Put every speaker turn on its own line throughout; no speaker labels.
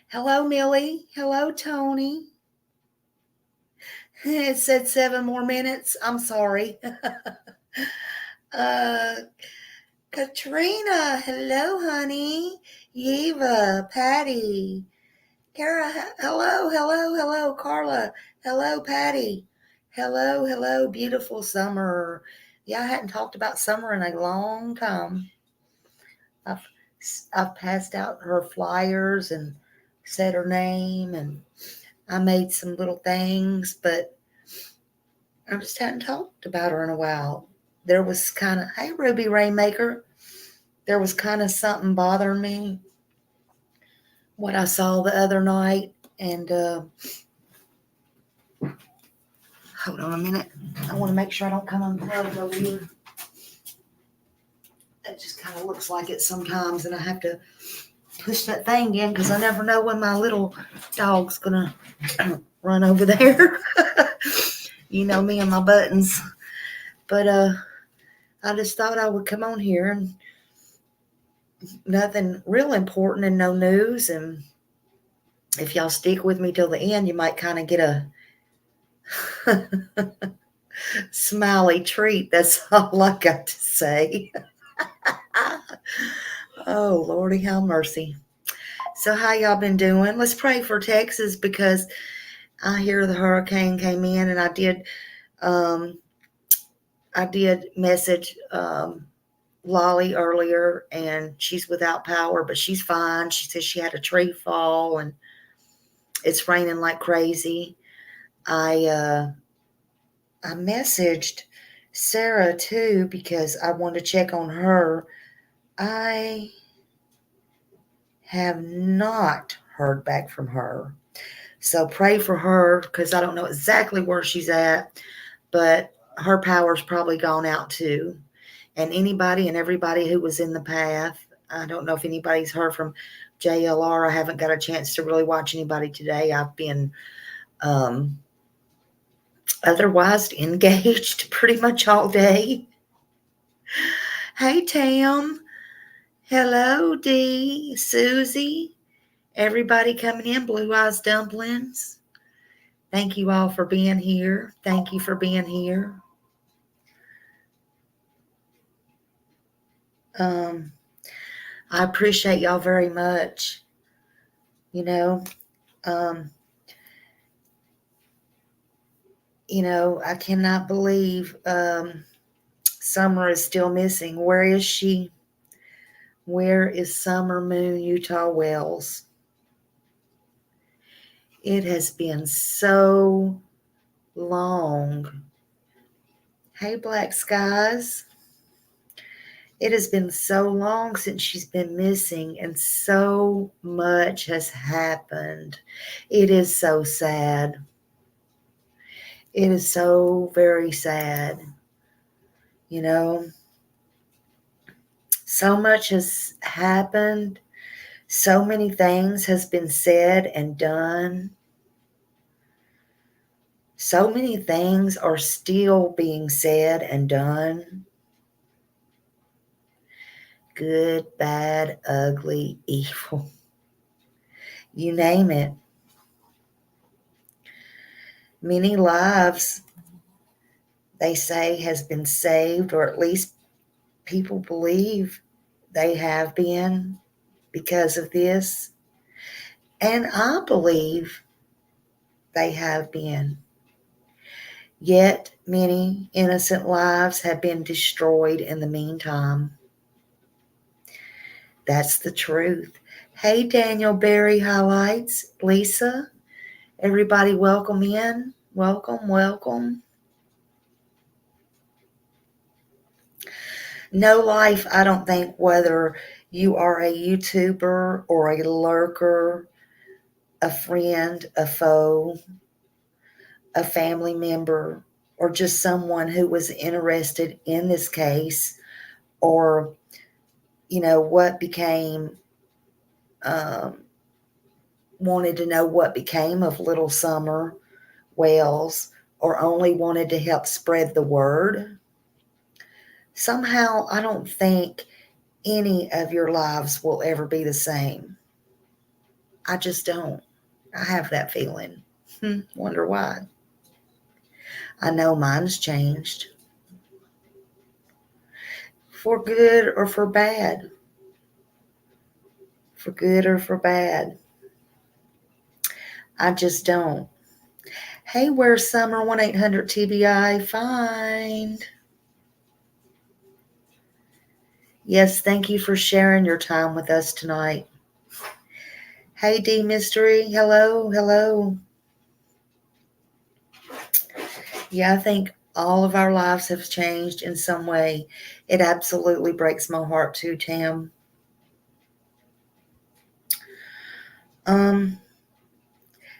Hello, Millie. Hello, Tony. It said 7 more minutes. I'm sorry. uh, Katrina. Hello, honey. Eva, Patty, Kara. Hello, hello, hello, Carla. Hello, Patty. Hello, hello, beautiful Summer. Yeah, I hadn't talked about Summer in a long time. I've I've passed out her flyers and said her name, and I made some little things, but I just hadn't talked about her in a while. There was kind of, hey, Ruby Rainmaker, there was kind of something bothering me, what I saw the other night. And hold on a minute. I want to make sure I don't come unplugged over here. It just kind of looks like it sometimes, and I have to push that thing in because I never know when my little dog's going to run over there. You know me and my buttons. But I just thought I would come on here, and nothing real important and no news. And if y'all stick with me till the end, you might kind of get a smiley treat. That's all I got to say. Oh, Lordy, have mercy. So how y'all been doing? Let's pray for Texas, because I hear the hurricane came in, and um, I did message Lolly earlier, and she's without power, but she's fine. She says she had a tree fall, and it's raining like crazy. I messaged Sarah too because I wanted to check on her. I have not heard back from her. So pray for her, because I don't know exactly where she's at, but her power's probably gone out too. And anybody and everybody who was in the path, I don't know if anybody's heard from JLR. I haven't got a chance to really watch anybody today. I've been um, otherwise engaged pretty much all day. Hey, Tam. Hello, Dee, Susie, everybody coming in, Blue Eyes Dumplings. Thank you all for being here. Thank you for being here. Um, I appreciate y'all very much. You know, um, I cannot believe Summer is still missing. Where is she? Where is Summer Moon Utah Wells? It has been so long. Hey, Black Skies. It has been so long since she's been missing, and so much has happened. It is so sad. It is so very sad. You know, so much has happened. So many things has been said and done. So many things are still being said and done. Good, bad, ugly, evil. You name it. Many lives, they say, has been saved, or at least people believe they have been because of this. And I believe they have been. Yet many innocent lives have been destroyed in the meantime. That's the truth. Hey, Daniel Berry Highlights, Lisa, everybody welcome in. Welcome, welcome. No life, I don't think, whether you are a YouTuber or a lurker, a friend, a foe, a family member, or just someone who was interested in this case, or, what became, um, wanted to know what became of little Summer Wells, or only wanted to help spread the word. Somehow, I don't think any of your lives will ever be the same. I just don't. I have that feeling. Wonder why. I know mine's changed. For good or for bad. For good or for bad. I just don't. Hey, where's Summer? 1-800-TBI. Find. Yes, thank you for sharing your time with us tonight. Hey, D Mystery. Hello, hello. Yeah, I think all of our lives have changed in some way. It absolutely breaks my heart too, Tam.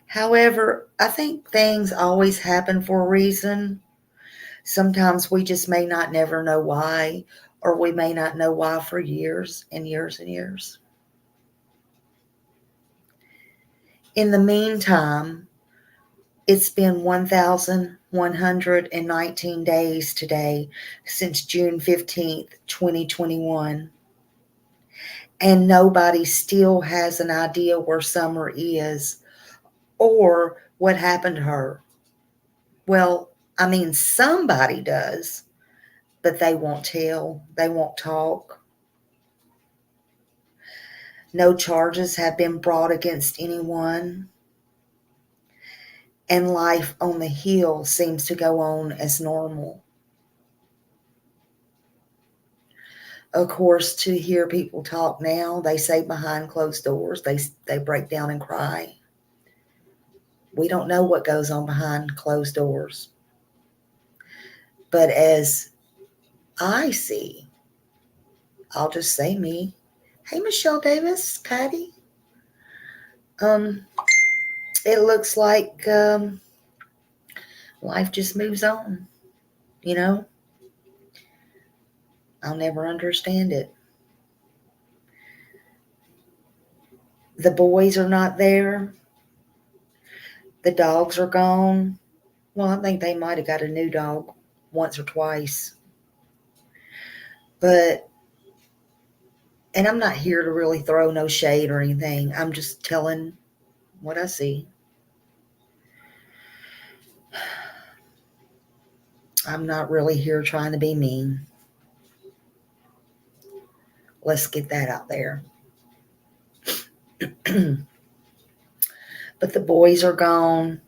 However, I think things always happen for a reason. Sometimes we just may not never know why, or we may not know why for years and years and years. In the meantime, it's been 1,119 days today since June 15th, 2021. And nobody still has an idea where Summer is or what happened to her. Well, I mean, somebody does, but they won't tell, they won't talk. No charges have been brought against anyone. And life on the hill seems to go on as normal. Of course, to hear people talk now, they say behind closed doors, they break down and cry. We don't know what goes on behind closed doors. But as I see, I'll just say me. Hey, Michelle Davis, Patty. It looks like life just moves on. You know, I'll never understand it. The boys are not there. The dogs are gone. Well, I think they might have got a new dog once or twice. But, and I'm not here to really throw no shade or anything. I'm just telling what I see. I'm not really here trying to be mean. Let's get that out there. But the boys are gone.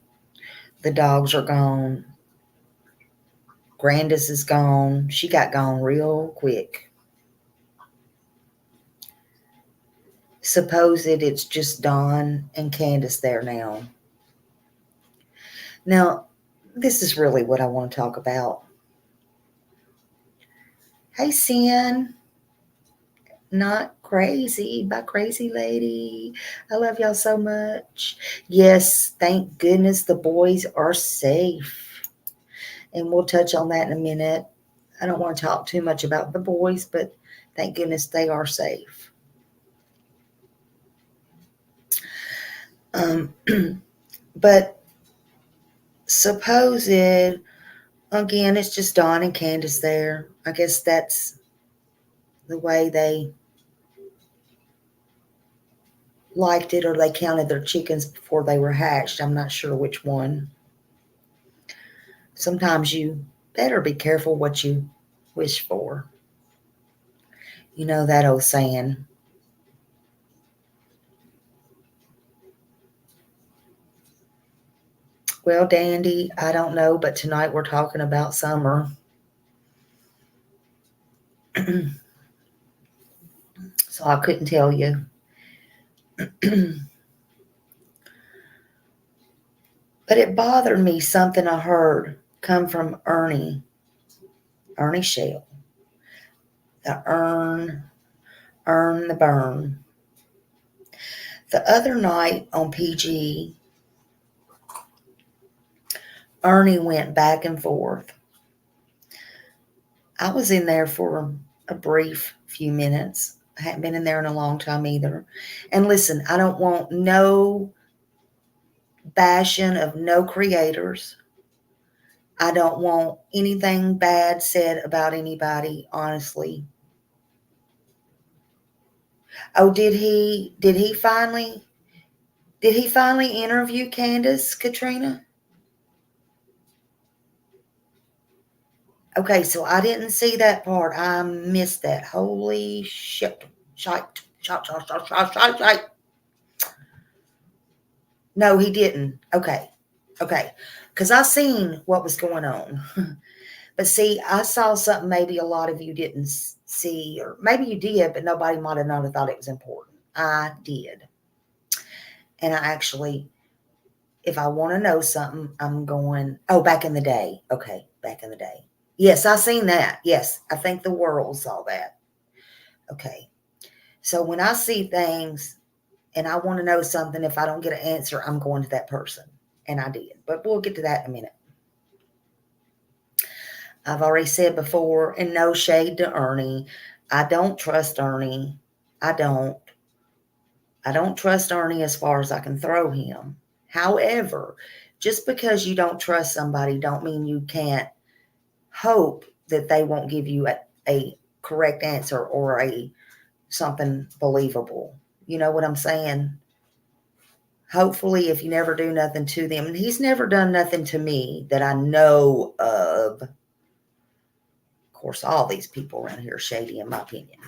The dogs are gone. Grandis is gone. She got gone real quick. Suppose it's just Dawn and Candace there now. Now, this is really what I want to talk about. Hey, Sin. Not crazy, by crazy lady. I love y'all so much. Yes, thank goodness the boys are safe. And we'll touch on that in a minute. I don't want to talk too much about the boys, but thank goodness they are safe. But suppose it, again, it's just Dawn and Candace there. I guess that's the way they liked it, or they counted their chickens before they were hatched. I'm not sure which one. Sometimes you better be careful what you wish for. You know that old saying. Well, Dandy, I don't know, but tonight we're talking about Summer. So I couldn't tell you. But it bothered me something I heard come from Ernie Shell. The earn the burn. The other night on PG, Ernie went back and forth. I was in there for a brief few minutes. I hadn't been in there in a long time either. And listen, I don't want no bashing of no creators. I don't want anything bad said about anybody, honestly. Oh, did he finally? Did he finally interview Candace, Katrina? Okay, so I didn't see that part. I missed that. Holy shit. Shite. Shite. No, he didn't. Okay. Okay. Because I seen what was going on. But see, I saw something maybe a lot of you didn't see, or maybe you did, but nobody might have not have thought it was important. I did. And I actually, if I want to know something, I'm going, oh, back in the day. Okay, back in the day. Yes, I seen that. Yes, I think the world saw that. Okay. So when I see things and I want to know something, if I don't get an answer, I'm going to that person. And I did. But we'll get to that in a minute. I've already said before, and no shade to Ernie, I don't trust Ernie. I don't. I don't trust Ernie as far as I can throw him. However, just because you don't trust somebody don't mean you can't hope that they won't give you a correct answer or a something believable. You know what I'm saying? Hopefully, if you never do nothing to them, and he's never done nothing to me that I know of. Of course, all these people around here are shady, in my opinion.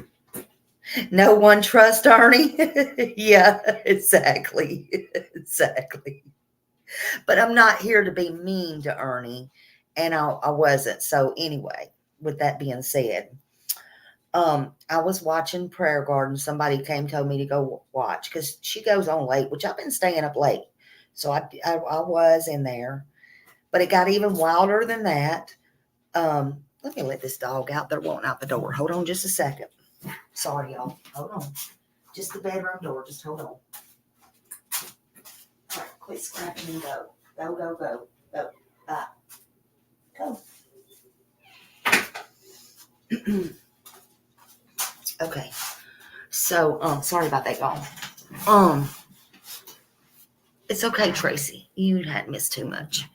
No one trust Ernie. Yeah, exactly. Exactly. But I'm not here to be mean to Ernie, and I wasn't. So anyway, with that being said, I was watching Prayer Garden. Somebody came, told me to go watch because she goes on late, which I've been staying up late. So I was in there, but it got even wilder than that. Let me let this dog out. They're wanting out the door. Hold on just a second. Sorry, y'all. Hold on. Just the bedroom door. Just hold on. All right, quit scrapping and go. Go, go, go. Go. Go. Okay. So, sorry about that, y'all. It's okay, Tracy. You hadn't missed too much.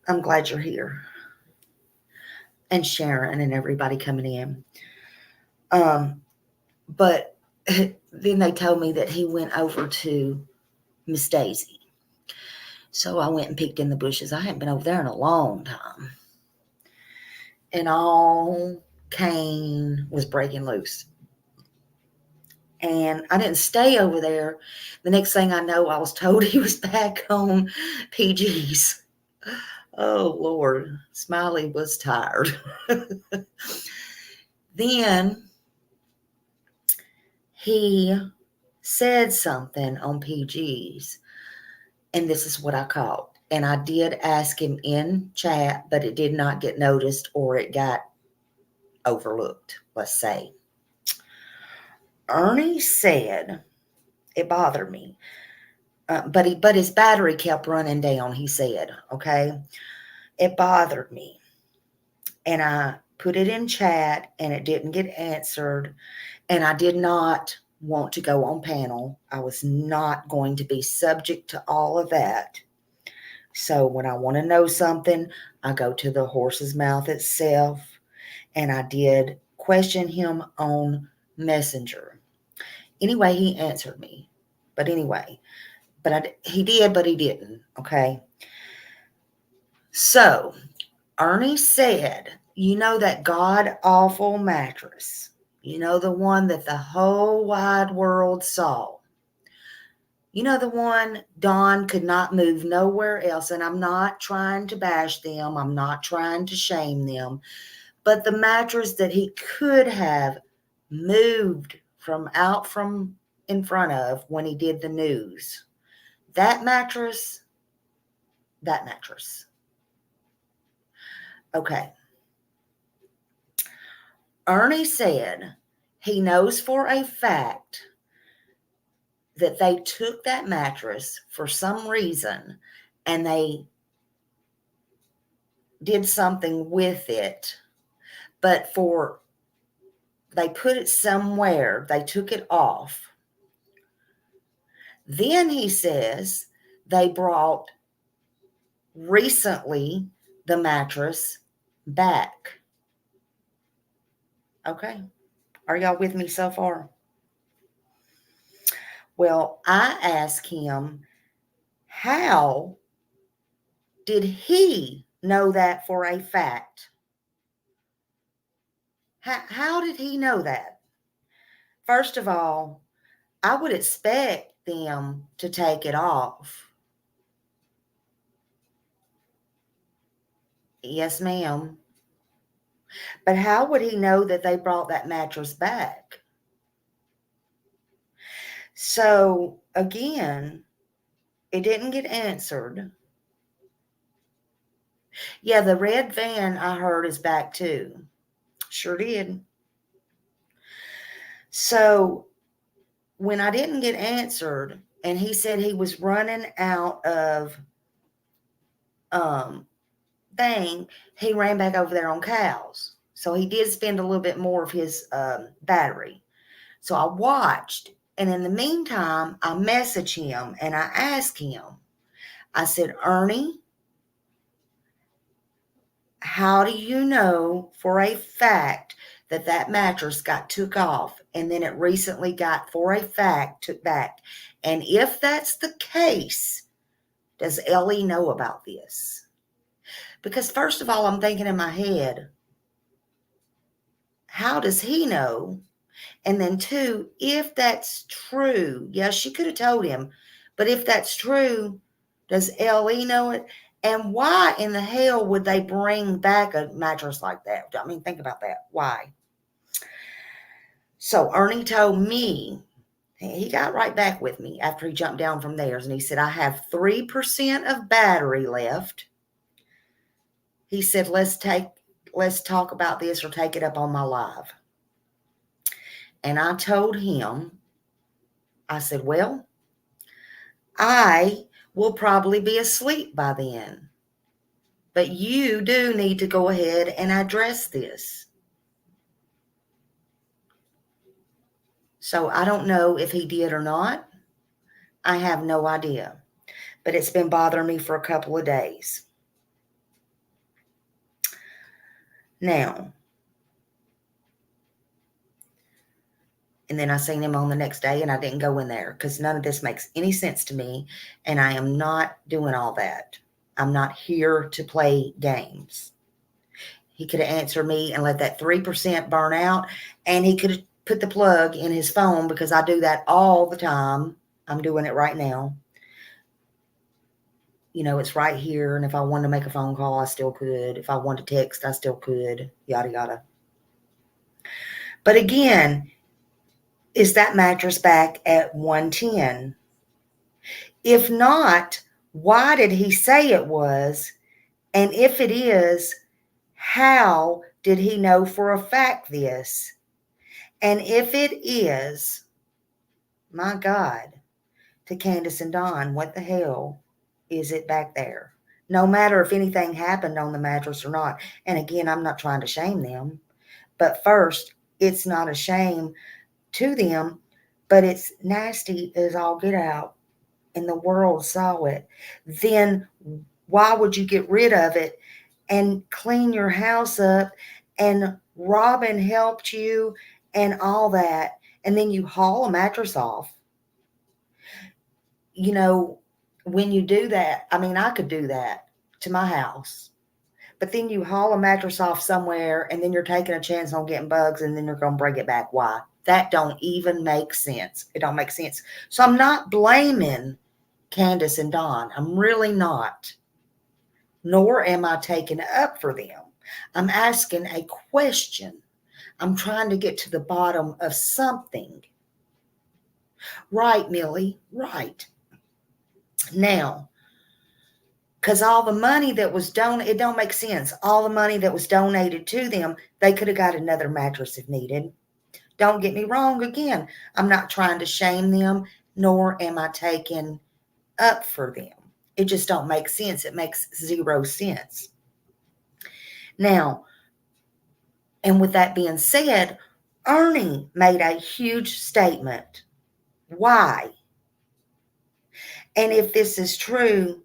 I'm glad you're here. And Sharon and everybody coming in. But then they told me that he went over to Miss Daisy. So I went and peeked in the bushes. I hadn't been over there in a long time. And all Cain was breaking loose. And I didn't stay over there. The next thing I know, I was told he was back on PG's. Oh, Lord. Smiley was tired. Then he said something on PG's, and this is what I caught. And I did ask him in chat, but it did not get noticed or it got overlooked, let's say. Ernie said, it bothered me, but his battery kept running down, he said, okay? It bothered me. And I put it in chat, and it didn't get answered, and I did not want to go on panel. I was not going to be subject to all of that. So when I want to know something, I go to the horse's mouth itself, and I did question him on Messenger. Anyway, he answered me. But anyway, he did, but he didn't. Okay. So Ernie said, you know that god awful mattress, you know, the one that the whole wide world saw. You know, the one Dawn could not move nowhere else. And I'm not trying to bash them. I'm not trying to shame them. But the mattress that he could have moved from out from in front of when he did the news. That mattress. Okay. Ernie said he knows for a fact that they took that mattress for some reason and they did something with it, but they put it somewhere, they took it off. Then he says they brought recently the mattress back. Okay. Are y'all with me so far? Well, I asked him, how did he know that for a fact? How did he know that? First of all, I would expect them to take it off. Yes, ma'am. But how would he know that they brought that mattress back? So, again, it didn't get answered. Yeah, the red van I heard is back too. Sure did. So, when I didn't get answered, and he said he was running out of thing, he ran back over there on cows. So he did spend a little bit more of his battery. So I watched, and in the meantime, I messaged him and I asked him, I said, Ernie, how do you know for a fact that that mattress got took off and then it recently got for a fact took back? And if that's the case, does Ellie know about this? Because first of all, I'm thinking in my head, how does he know? And then two, if that's true, yes, she could have told him, but if that's true, does LE know it? And why in the hell would they bring back a mattress like that? I mean, think about that. Why? So Ernie told me, he got right back with me after he jumped down from theirs, and he said, I have 3% of battery left. He said, let's talk about this or take it up on my live. And I told him, I said, well, I will probably be asleep by then. But you do need to go ahead and address this. So I don't know if he did or not. I have no idea. But it's been bothering me for a couple of days. Now, and then I seen him on the next day and I didn't go in there because none of this makes any sense to me. And I am not doing all that. I'm not here to play games. He could have answered me and let that 3% burn out. And he could have put the plug in his phone because I do that all the time. I'm doing it right now. You know, it's right here. And if I wanted to make a phone call, I still could. If I wanted to text, I still could. Yada, yada. But again, is that mattress back at 110? If not, why did he say it was? And if it is, how did he know for a fact this? And if it is, my God, to Candace and Dawn, what the hell is it back there? No matter if anything happened on the mattress or not. And again, I'm not trying to shame them. But first, it's not a shame to them, but it's nasty as all get out. And the world saw it. Then why would you get rid of it and clean your house up? And Robin helped you and all that. And then you haul a mattress off. You know, when you do that, I mean, I could do that to my house. But then you haul a mattress off somewhere and then you're taking a chance on getting bugs and then you're going to bring it back. Why? That don't even make sense. It don't make sense. So I'm not blaming Candace and Dawn. I'm really not. Nor am I taking up for them. I'm asking a question. I'm trying to get to the bottom of something. Right, Millie, right. Now, because all the money that was donated, it don't make sense. All the money that was donated to them, they could have got another mattress if needed. Don't get me wrong. Again, I'm not trying to shame them, nor am I taking up for them. It just don't make sense. It makes zero sense. Now, and with that being said, Ernie made a huge statement. Why? And if this is true,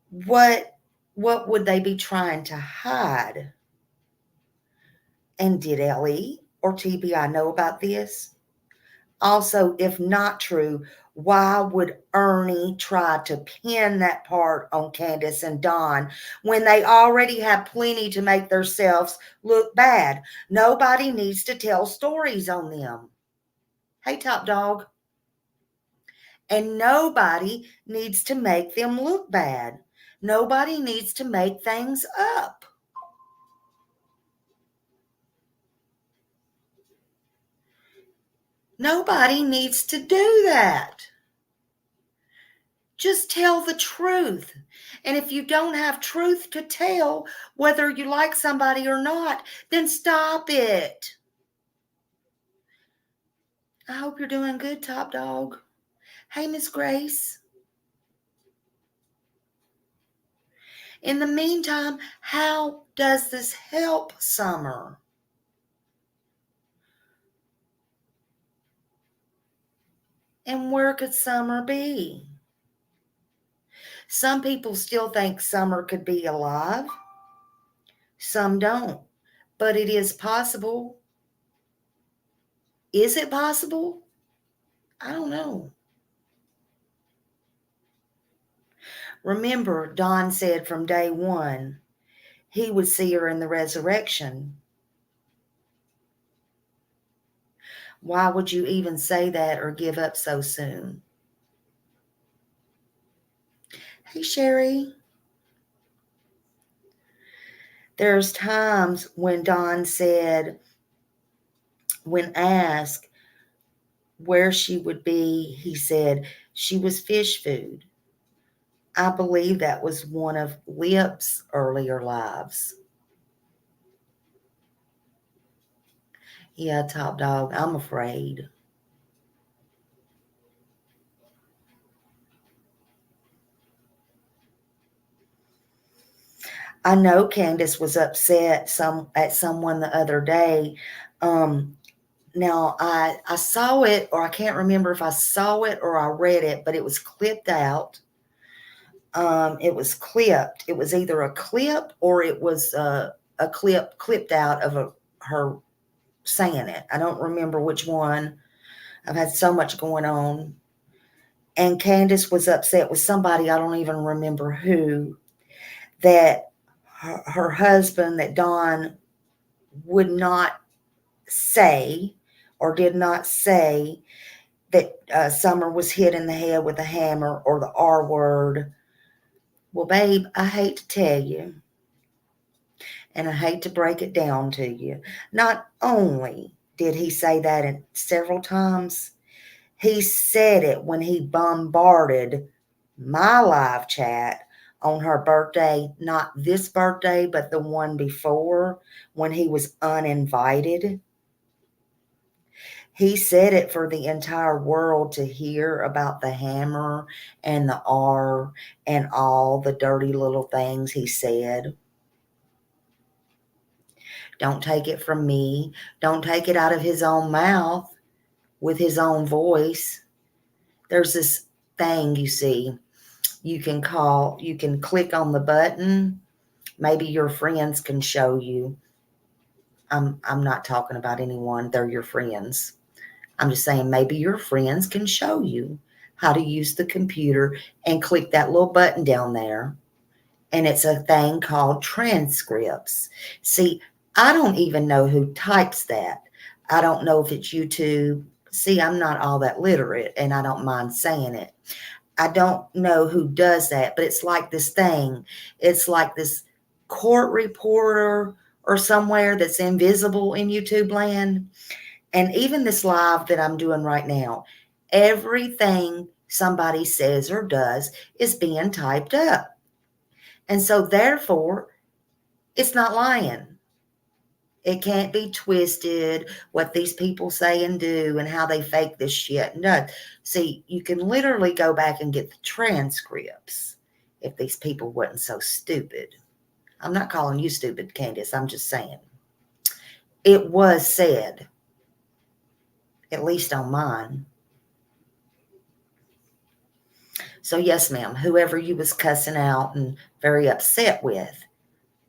what would they be trying to hide? And did LE or TBI know about this? Also, if not true, why would Ernie try to pin that part on Candace and Dawn when they already have plenty to make themselves look bad? Nobody needs to tell stories on them. Hey, Top Dog. And nobody needs to make them look bad. Nobody needs to make things up. Nobody needs to do that. Just tell the truth. And if you don't have truth to tell, whether you like somebody or not, then stop it. I hope you're doing good, Top Dog. Hey, Miss Grace. In the meantime, how does this help Summer? And where could Summer be? Some people still think Summer could be alive. Some don't. But it is possible. Is it possible? I don't know. Remember, Don said from day one, he would see her in the resurrection. Why would you even say that or give up so soon? Hey, Sherry. There's times when Don said, when asked where she would be, he said she was fish food. I believe that was one of Lip's earlier lives. Yeah, Top Dog, I'm afraid. I know Candace was upset at someone the other day. Now I saw it, or I can't remember if I saw it or I read it, but it was clipped out. It was clipped. It was either a clip or it was a clip clipped out of her saying it. I don't remember which one. I've had so much going on. And Candace was upset with somebody, I don't even remember who, that her husband, that Don would not say or did not say that Summer was hit in the head with a hammer or the R word. Well, babe, I hate to tell you, and I hate to break it down to you. Not only did he say that several times, he said it when he bombarded my live chat on her birthday, not this birthday, but the one before when he was uninvited. He said it for the entire world to hear about the hammer and the R and all the dirty little things he said. Don't take it from me. Don't take it out of his own mouth with his own voice. There's this thing, you see, you can click on the button. Maybe your friends can show you. I'm not talking about anyone. They're your friends. I'm just saying maybe your friends can show you how to use the computer and click that little button down there. And it's a thing called transcripts. See, I don't even know who types that. I don't know if it's YouTube. See, I'm not all that literate, and I don't mind saying it. I don't know who does that, but it's like this thing. It's like this court reporter or somewhere that's invisible in YouTube land. And even this live that I'm doing right now, everything somebody says or does is being typed up. And so therefore, it's not lying. It can't be twisted, what these people say and do and how they fake this shit. No. See, you can literally go back and get the transcripts if these people wasn't so stupid. I'm not calling you stupid, Candace. I'm just saying. It was said, at least on mine. So yes, ma'am, whoever you was cussing out and very upset with,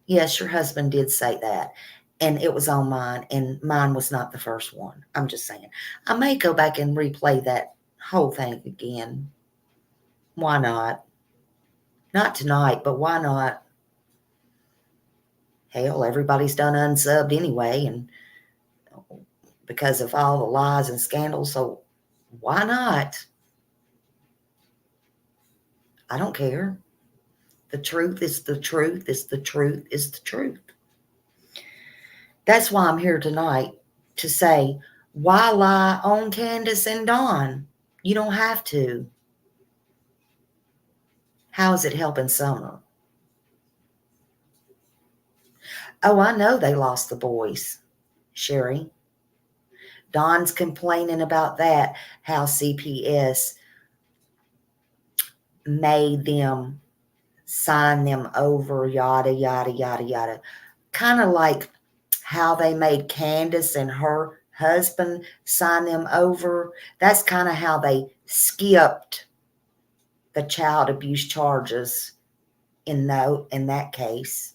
yes, your husband did say that. and it was on mine, and mine was not the first one. I'm just saying. I may go back and replay that whole thing again. Why not? Not tonight, but why not? Hell, everybody's done unsubbed anyway, and because of all the lies and scandals, so why not? I don't care. The truth is the truth is the truth is the truth. That's why I'm here tonight, to say, why lie on Candace and Dawn? You don't have to. How is it helping Summer? Oh, I know they lost the boys, Sherry. Dawn's complaining about that, how CPS made them sign them over, yada, yada, yada, yada. Kind of like how they made Candace and her husband sign them over. That's kind of how they skipped the child abuse charges in that case.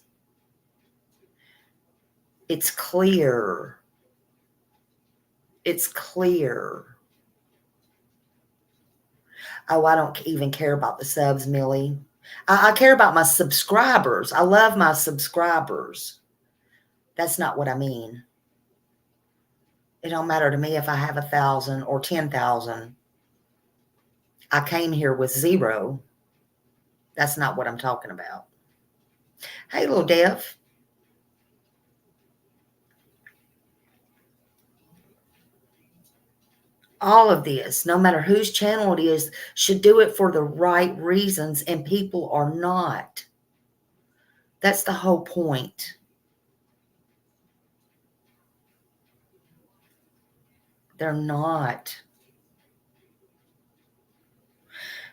It's clear. It's clear. Oh, I don't even care about the subs, Millie. I care about my subscribers. I love my subscribers. That's not what I mean. It don't matter to me if I have 1,000 or 10,000. I came here with 0. That's not what I'm talking about. Hey, little Dev. All of this, no matter whose channel it is, should do it for the right reasons, and people are not. That's the whole point. They're not.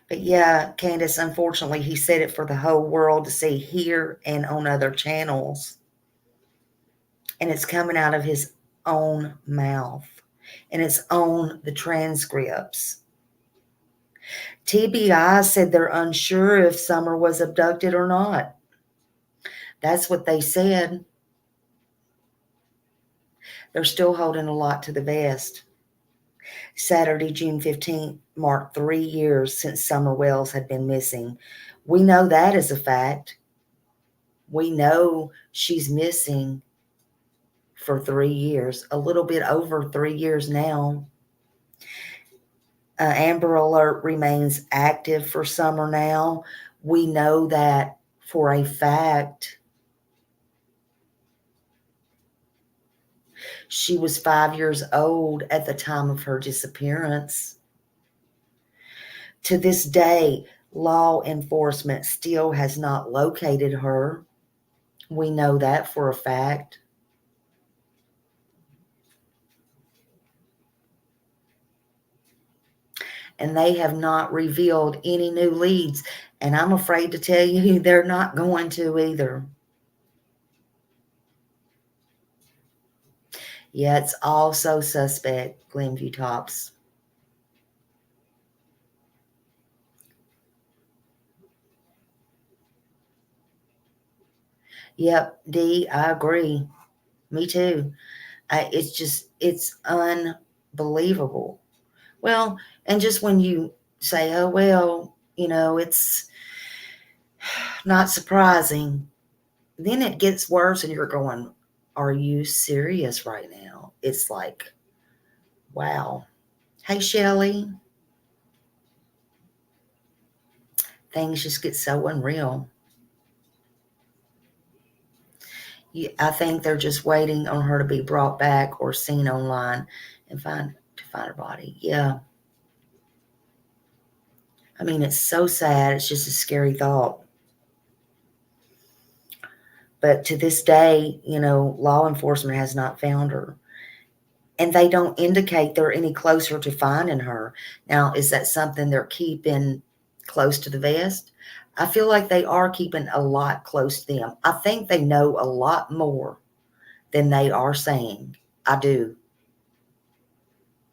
But yeah, Candace, unfortunately, he said it for the whole world to see here and on other channels. And it's coming out of his own mouth. And it's on the transcripts. TBI said they're unsure if Summer was abducted or not. That's what they said. They're still holding a lot to the vest. Saturday, June 15th, marked 3 years since Summer Wells had been missing. We know that is a fact. We know she's missing for 3 years, a little bit over 3 years now. Amber Alert remains active for Summer now. We know that for a fact. She was 5 years old at the time of her disappearance. To this day, law enforcement still has not located her. We know that for a fact. And they have not revealed any new leads. And I'm afraid to tell you, they're not going to either. Yeah, it's also suspect, Glenview Tops. Yep, D, I agree. Me too. It's unbelievable. Well, and just when you say, oh, well, it's not surprising, then it gets worse and you're going, are you serious right now? It's like, wow. Hey, Shelly. Things just get so unreal. I think they're just waiting on her to be brought back or seen online and find her body. Yeah. I mean, it's so sad. It's just a scary thought. But to this day, law enforcement has not found her. And they don't indicate they're any closer to finding her. Now, is that something they're keeping close to the vest? I feel like they are keeping a lot close to them. I think they know a lot more than they are saying. I do.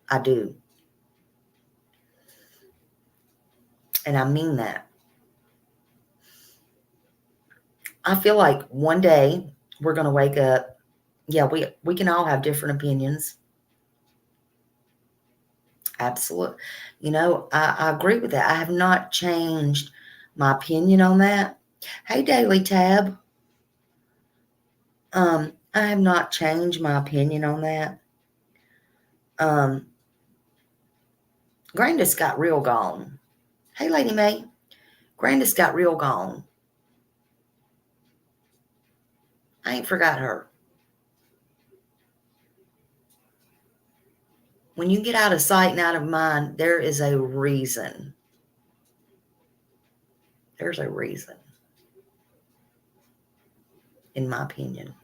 I do. And I mean that. I feel like one day we're going to wake up Yeah, we can all have different opinions. Absolutely. I agree with that. I have not changed my opinion on that. Hey, Daily Tab. I have not changed my opinion on that. Grandis got real gone. Hey, Lady May. Grandis got real gone. I ain't forgot her. When you get out of sight and out of mind, there is a reason. There's a reason, in my opinion.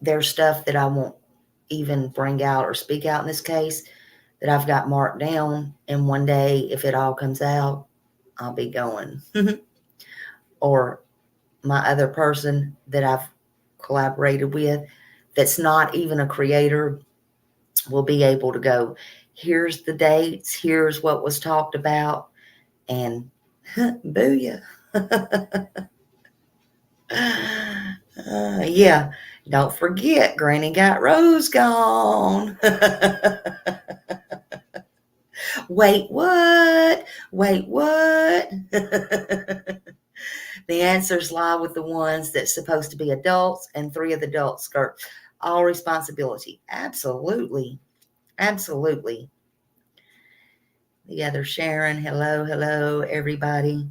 There's stuff that I won't even bring out or speak out in this case that I've got marked down. And one day, if it all comes out, I'll be going. Or my other person that I've collaborated with that's not even a creator will be able to go, here's the dates, here's what was talked about, and booyah. Yeah, don't forget, Granny got Rose gone. Wait, what? Wait, what? The answers lie with the ones that's supposed to be adults, and 3 of the adults skirt all responsibility. Absolutely. Absolutely. The other Sharon, hello, everybody.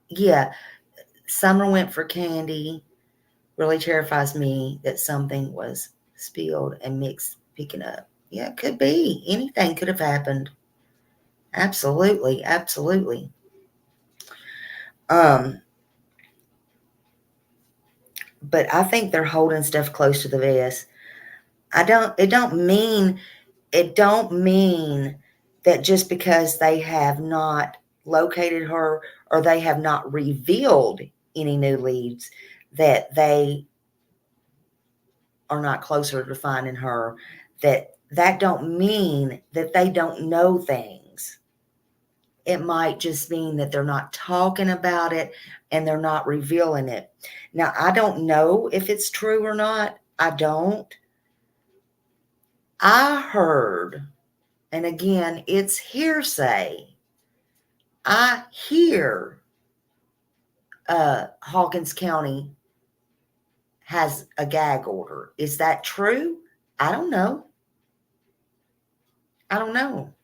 Yeah, Summer went for candy. Really terrifies me that something was spilled and mixed picking up. Yeah, it could be. Anything could have happened. Absolutely. But I think they're holding stuff close to the vest. It don't mean that just because they have not located her or they have not revealed any new leads that they are not closer to finding her, that don't mean that they don't know things. It might just mean that they're not talking about it and they're not revealing it. Now, I don't know if it's true or not. I don't. I heard, and again, it's hearsay. I hear Hawkins County has a gag order. Is that true? I don't know. I don't know.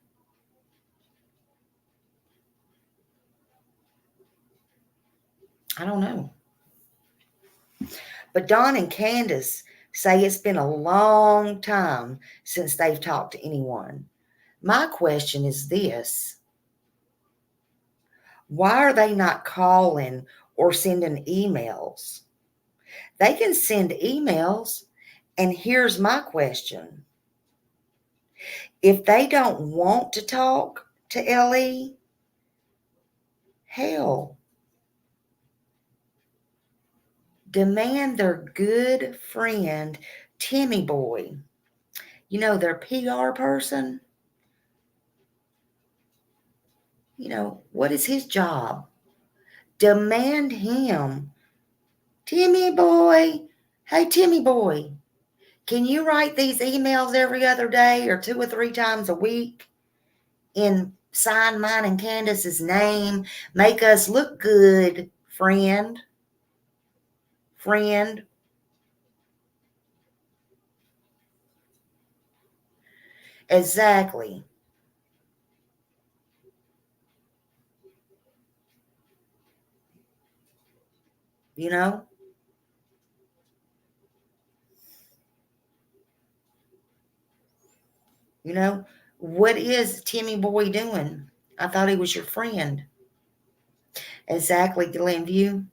I don't know. But Don and Candace say it's been a long time since they've talked to anyone. My question is this: why are they not calling or sending emails? They can send emails, and here's my question. If they don't want to talk to Ellie, hell, demand their good friend, Timmy Boy, their PR person, what is his job? Demand him. Timmy Boy, hey, Timmy Boy, can you write these emails every other day or 2 or 3 times a week and sign mine and Candace's name? Make us look good, friend. Exactly. You know? What is Timmy Boy doing? I thought he was your friend. Exactly, Glenview.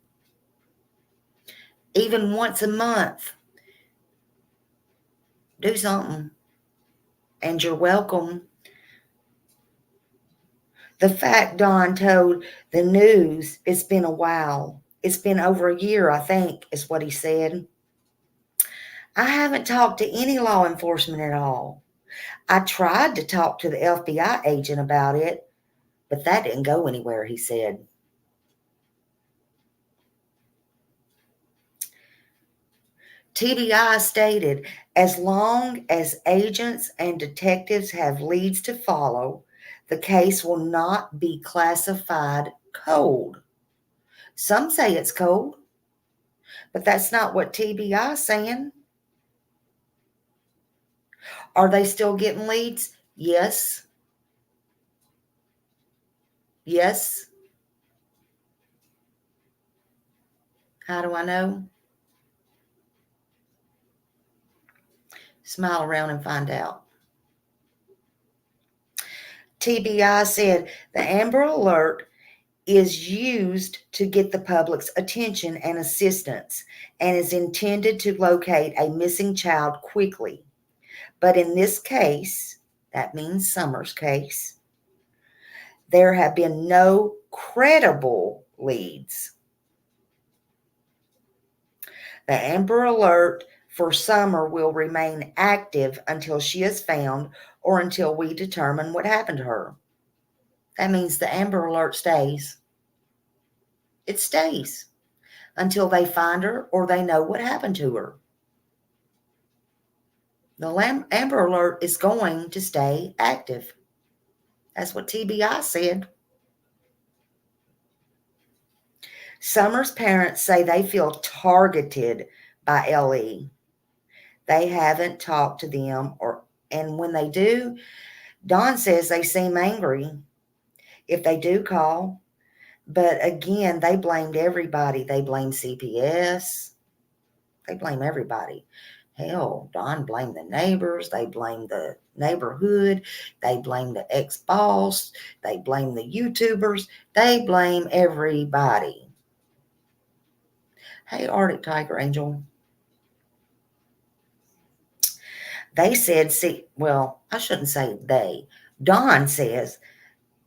Even once a month, do something. And you're welcome. The fact Don told the news, it's been a while. It's been over a year, I think, is what he said. I haven't talked to any law enforcement at all. I tried to talk to the FBI agent about it, but that didn't go anywhere, he said. TBI stated, as long as agents and detectives have leads to follow, the case will not be classified cold. Some say it's cold, but that's not what TBI is saying. Are they still getting leads? Yes. Yes. How do I know? Smile around and find out. TBI said the Amber Alert is used to get the public's attention and assistance and is intended to locate a missing child quickly. But in this case, that means Summer's case, there have been no credible leads. The Amber Alert for Summer will remain active until she is found or until we determine what happened to her. That means the Amber Alert stays. It stays until they find her or they know what happened to her. The Amber Alert is going to stay active. That's what TBI said. Summer's parents say they feel targeted by LE. They haven't talked to them, and when they do, Dawn says they seem angry if they do call. But again, they blamed everybody. They blame CPS. They blame everybody. Hell, Dawn blamed the neighbors. They blamed the neighborhood. They blame the ex-boss. They blame the YouTubers. They blame everybody. Hey, Arctic Tiger Angel. They said, well, I shouldn't say they. Dawn says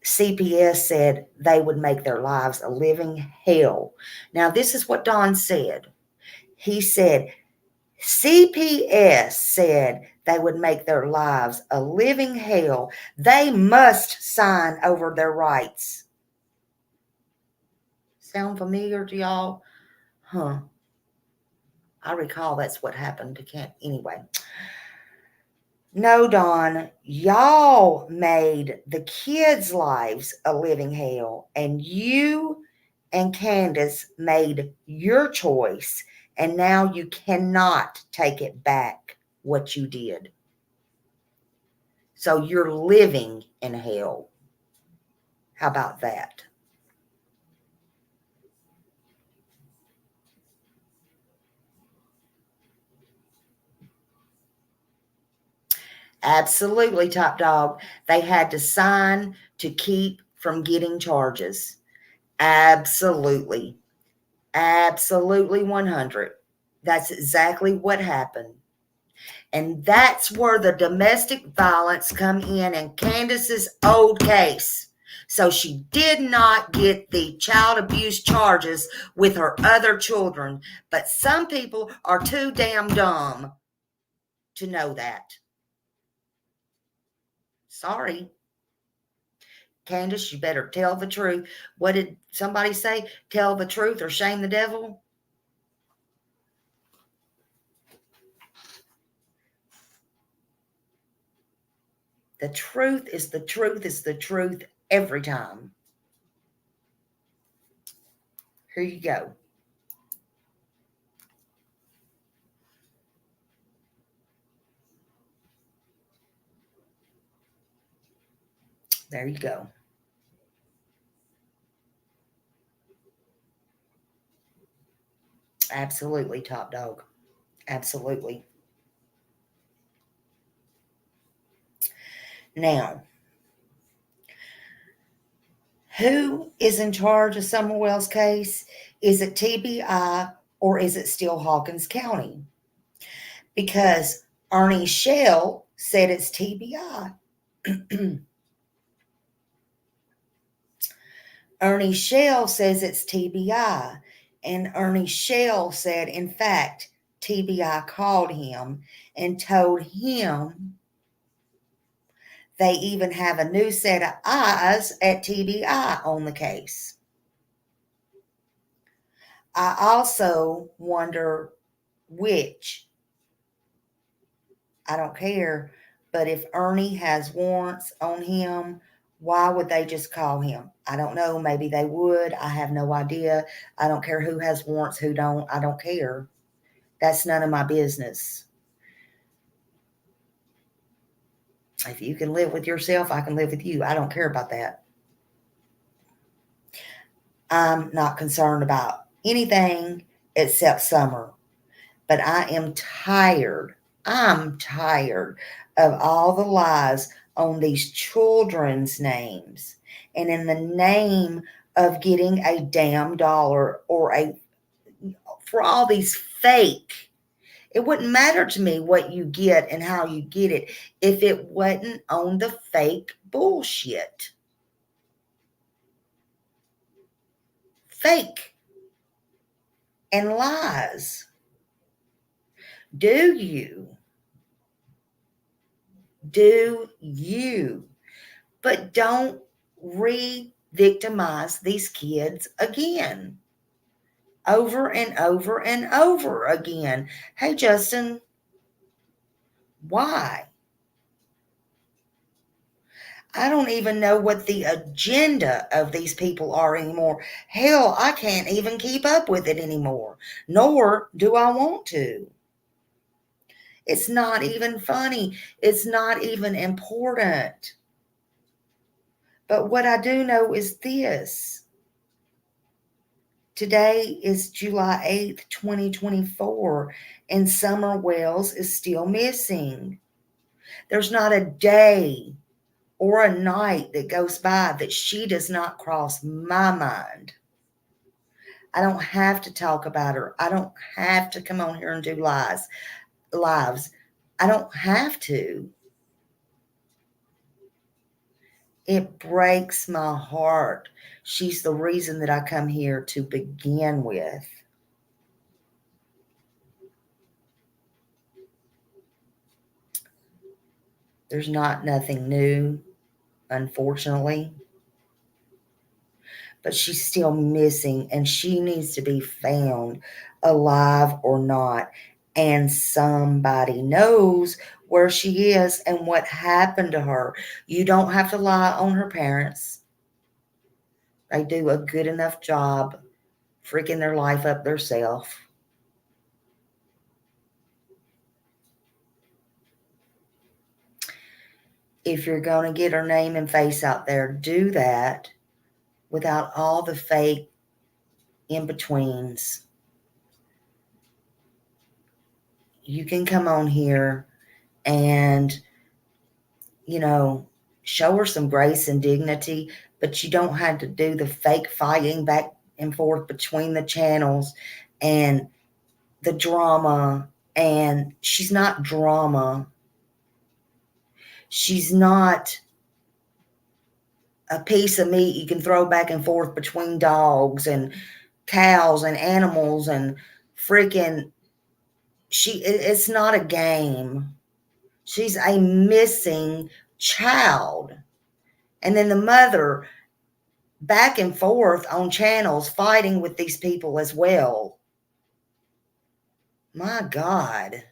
CPS said they would make their lives a living hell. Now, this is what Dawn said. He said, CPS said they would make their lives a living hell. They must sign over their rights. Sound familiar to y'all? Huh. I recall that's what happened to Camp. Anyway. No, Dawn, y'all made the kids' lives a living hell, and you and Candace made your choice, and now you cannot take it back what you did. So you're living in hell. How about that? Absolutely, Top Dog. They had to sign to keep from getting charges. Absolutely. Absolutely 100. That's exactly what happened. And that's where the domestic violence come in Candace's old case. So she did not get the child abuse charges with her other children. But some people are too damn dumb to know that. Sorry. Candace, you better tell the truth. What did somebody say? Tell the truth or shame the devil? The truth is the truth is the truth every time. Here you go. There you go. Absolutely, Top Dog. Absolutely. Now, who is in charge of Summerwell's case? Is it TBI or is it still Hawkins County? Because Ernie Shell said it's TBI. Ernie Shell says it's TBI. And Ernie Shell said, in fact, TBI called him and told him they even have a new set of eyes at TBI on the case. I also wonder which I don't care. But if Ernie has warrants on him, why would they just call him? I don't know. Maybe they would. I have no idea. I don't care who has warrants, who don't. I don't care. That's none of my business. If you can live with yourself, I can live with you. I don't care about that. I'm not concerned about anything except summer. But I am tired. I'm tired of all the lies on these children's names. And in the name of getting a damn dollar for all these fake, it wouldn't matter to me what you get and how you get it if it wasn't on the fake bullshit. Fake and lies. Do you? Do you? But don't re-victimize these kids again. Over and over and over again. Hey, Justin, why? I don't even know what the agenda of these people are anymore. Hell, I can't even keep up with it anymore, nor do I want to. It's not even funny. It's not even important. But what I do know is this. Today is July 8th, 2024, and Summer Wells is still missing. There's not a day or a night that goes by that she does not cross my mind. I don't have to talk about her. I don't have to come on here and do lives. I don't have to. It breaks my heart. She's the reason that I come here to begin with. There's nothing new, unfortunately. But she's still missing and she needs to be found, alive or not. And somebody knows where she is and what happened to her. You don't have to lie on her parents. They do a good enough job freaking their life up themselves. If you're going to get her name and face out there, do that without all the fake in-betweens. You can come on here and, show her some grace and dignity, but you don't have to do the fake fighting back and forth between the channels and the drama. And she's not drama. She's not a piece of meat you can throw back and forth between dogs and cows and animals and freaking it's not a game. She's a missing child. And then the mother back and forth on channels fighting with these people as well. My God.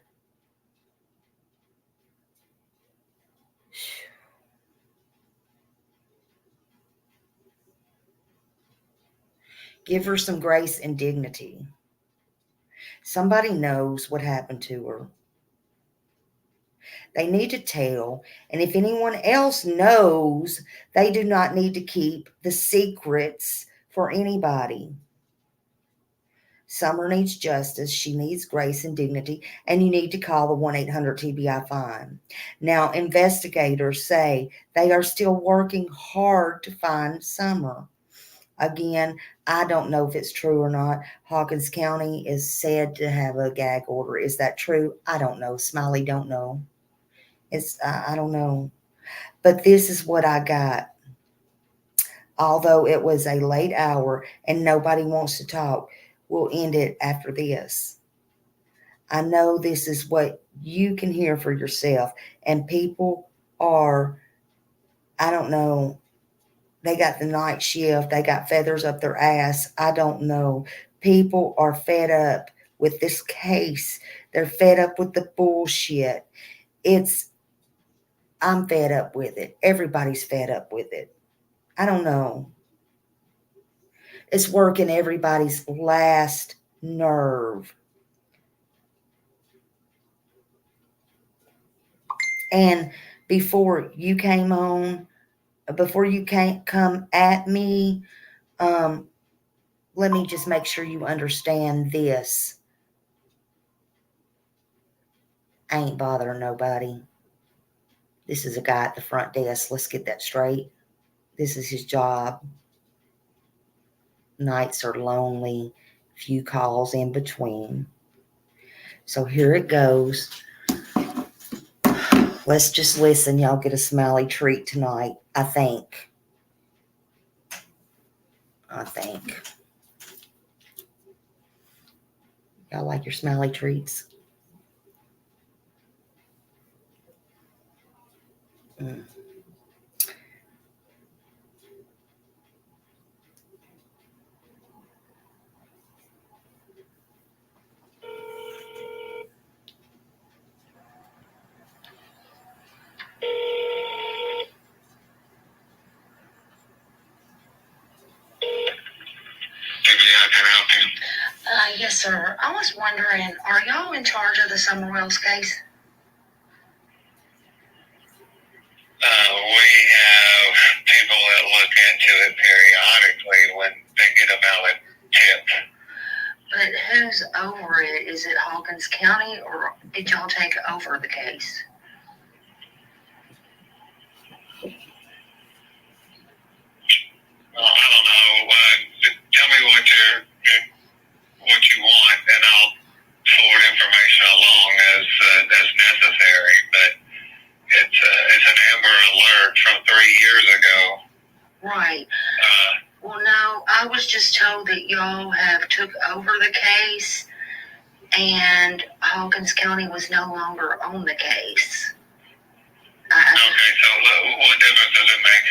Give her some grace and dignity. Somebody knows what happened to her. They need to tell, and if anyone else knows, they do not need to keep the secrets for anybody. Summer needs justice. She needs grace and dignity, and you need to call the 1-800-TBI-FINE. Now, investigators say they are still working hard to find Summer. Again, I don't know if it's true or not. Hawkins County is said to have a gag order. Is that true? I don't know. Smiley don't know. I don't know. But this is what I got. Although it was a late hour and nobody wants to talk, we'll end it after this. I know this is what you can hear for yourself. And people are, I don't know, they got the night shift. They got feathers up their ass. I don't know. People are fed up with this case. They're fed up with the bullshit. I'm fed up with it. Everybody's fed up with it. I don't know. It's working everybody's last nerve. And before you came on, before you can't come at me, let me just make sure you understand this. I ain't bothering nobody. This is a guy at the front desk. Let's get that straight. This is his job. Nights are lonely. Few calls in between. So here it goes. Let's just listen. Y'all get a smiley treat tonight, I think. Y'all like your smiley treats? Mm. Yes, sir. I was wondering, are y'all in charge of the Summer Wells case?
We have people that look into it periodically when they get a valid tip.
But who's over it? Is it Hawkins County, or did y'all take over the case?
Well, I don't know. Tell me what you want, and I'll forward information along as necessary. But it's an Amber Alert from 3 years ago.
Right. Well, no, I was just told that y'all have took over the case, and Hawkins County was no longer on the case.
Okay, so what difference does it make?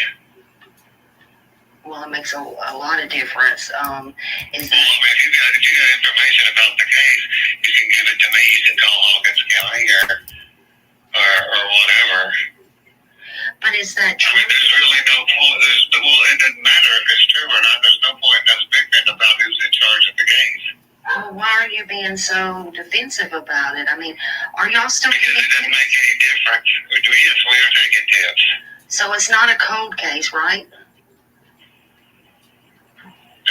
Well, it makes a lot of difference.
Well, I mean, if you got information about the case, you can give it to me. You can call Hawkins County or whatever.
But is that true?
I mean, there's really no point. It doesn't matter if it's true or not. There's no point in us bickering about who's in charge of the case.
Well, why are you being so defensive about it? I mean, are y'all still
because it doesn't make any difference. Yes, we are taking tips.
So it's not a cold case, right?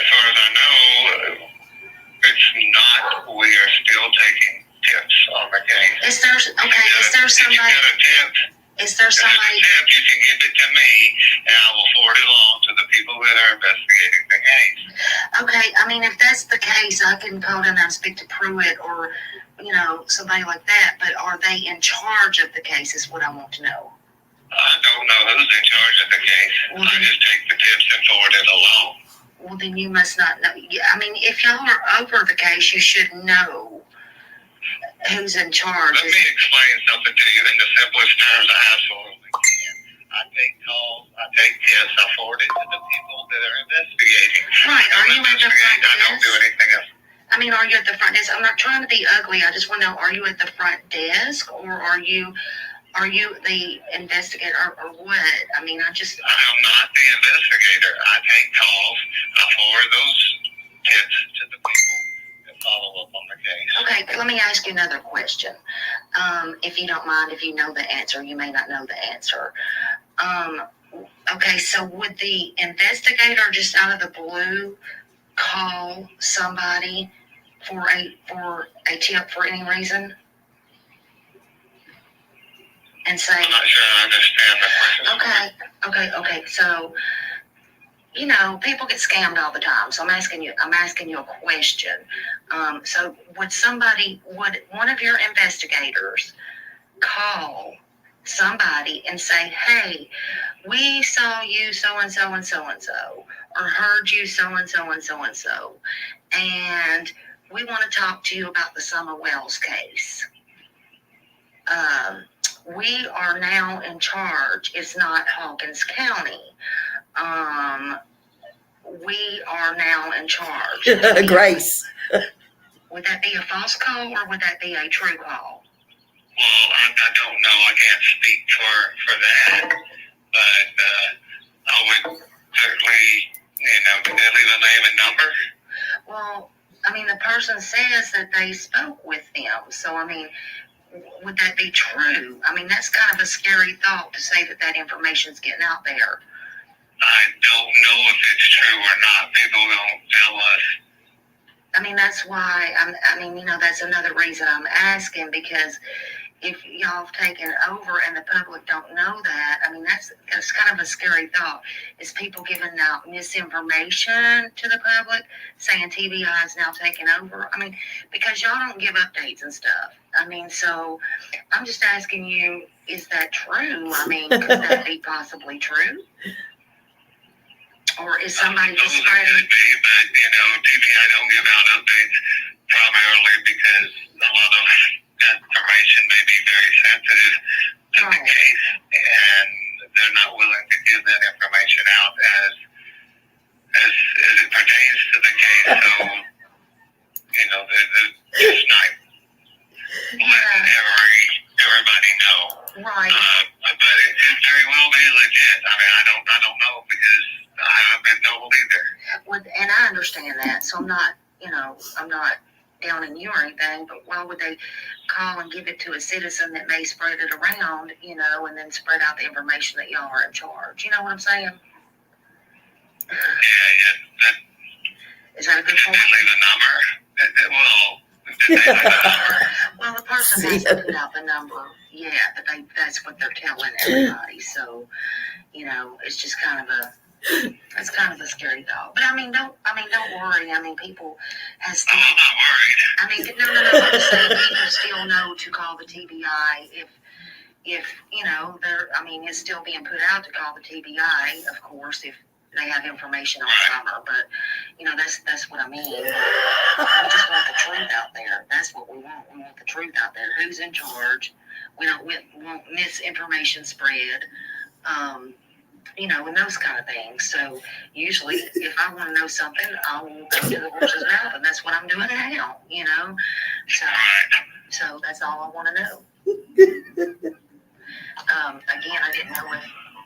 As far as I know, it's not. We are still taking tips on the case.
Is there somebody?
If you got a tip,
is there somebody?
If it's a tip, you can give it to me, and I will forward it along to the people that are investigating the case.
Okay, I mean, if that's the case, I can go down there and speak to Pruitt or, somebody like that. But are they in charge of the case? Is what I want to know.
I don't know who's in charge of the case. Well, I just take the tips and forward it along.
Well, then you must not know. I mean, if y'all are over the case, you should know who's in charge.
Let me explain something to you in the simplest terms I absolutely can. I take calls, I take tips, I forward it to the people that are investigating.
Right. Are you at the front desk?
I don't do anything else.
I mean, are you at the front desk? I'm not trying to be ugly. I just want to know, are you at the front desk, or are you the investigator, or what? I mean, I'm
not the investigator. I take calls. I forward those tips to the people that follow up on the case.
Okay, let me ask you another question. If you don't mind, if you know the answer, you may not know the answer. Okay, so would the investigator just out of the blue call somebody for a tip for any reason? And say,
I'm not sure I understand the
question. Okay. So, people get scammed all the time. So I'm asking you a question. So would one of your investigators call somebody and say, hey, we saw you so-and-so and so-and-so, or heard you so-and-so and so-and-so, and we want to talk to you about the Summer Wells case. We are now in charge. It's not Hawkins County. We are now in charge.
Grace.
Would that be a false call or would that be a true call?
Well, I don't know. I can't speak for that, but I would certainly, did they leave a name and number?
Well, I mean, the person says that they spoke with them, so I mean, would that be true? I mean, that's kind of a scary thought to say that information's getting out there.
I don't know if it's true or not. People don't tell us.
I mean, that's why that's another reason I'm asking, because if y'all have taken over and the public don't know that, I mean, that's kind of a scary thought. Is people giving out misinformation to the public, saying TBI is now taking over? I mean, because y'all don't give updates and stuff. I mean, so I'm just asking you, is that true? I mean, could that be possibly true? Or is somebody just spreading?
It could be, but, TBI don't give out updates primarily because a lot of information may be very sensitive to the case, and they're not willing to give that information out as it pertains to the case. So, they're just not letting everybody know.
Right.
But it could very well be legit. I mean, I don't know because I haven't been told either.
And I understand that, so I'm not downing you or anything, but why would they call and give it to a citizen that may spread it around, and then spread out the information that y'all are in charge? You know what I'm saying?
Yeah.
Is that a good point?
Did they leave a number? Did they leave a number?
Well, the person hasn't put out the number yet, but that's what they're telling everybody. So, it's just kind of a scary thought. But don't worry. I mean, people still.
I'm not worried.
I mean, no. I'm just saying people still know to call the TBI if it's still being put out to call the TBI, of course, if they have information on summer. But that's what I mean. We just want the truth out there. That's what we want. We want the truth out there. Who's in charge? We don't want misinformation spread. And those kind of things. So usually, if I want to know something, I will go to the horse's mouth, and that's what I'm doing now. So that's all I want to know. Again, I didn't know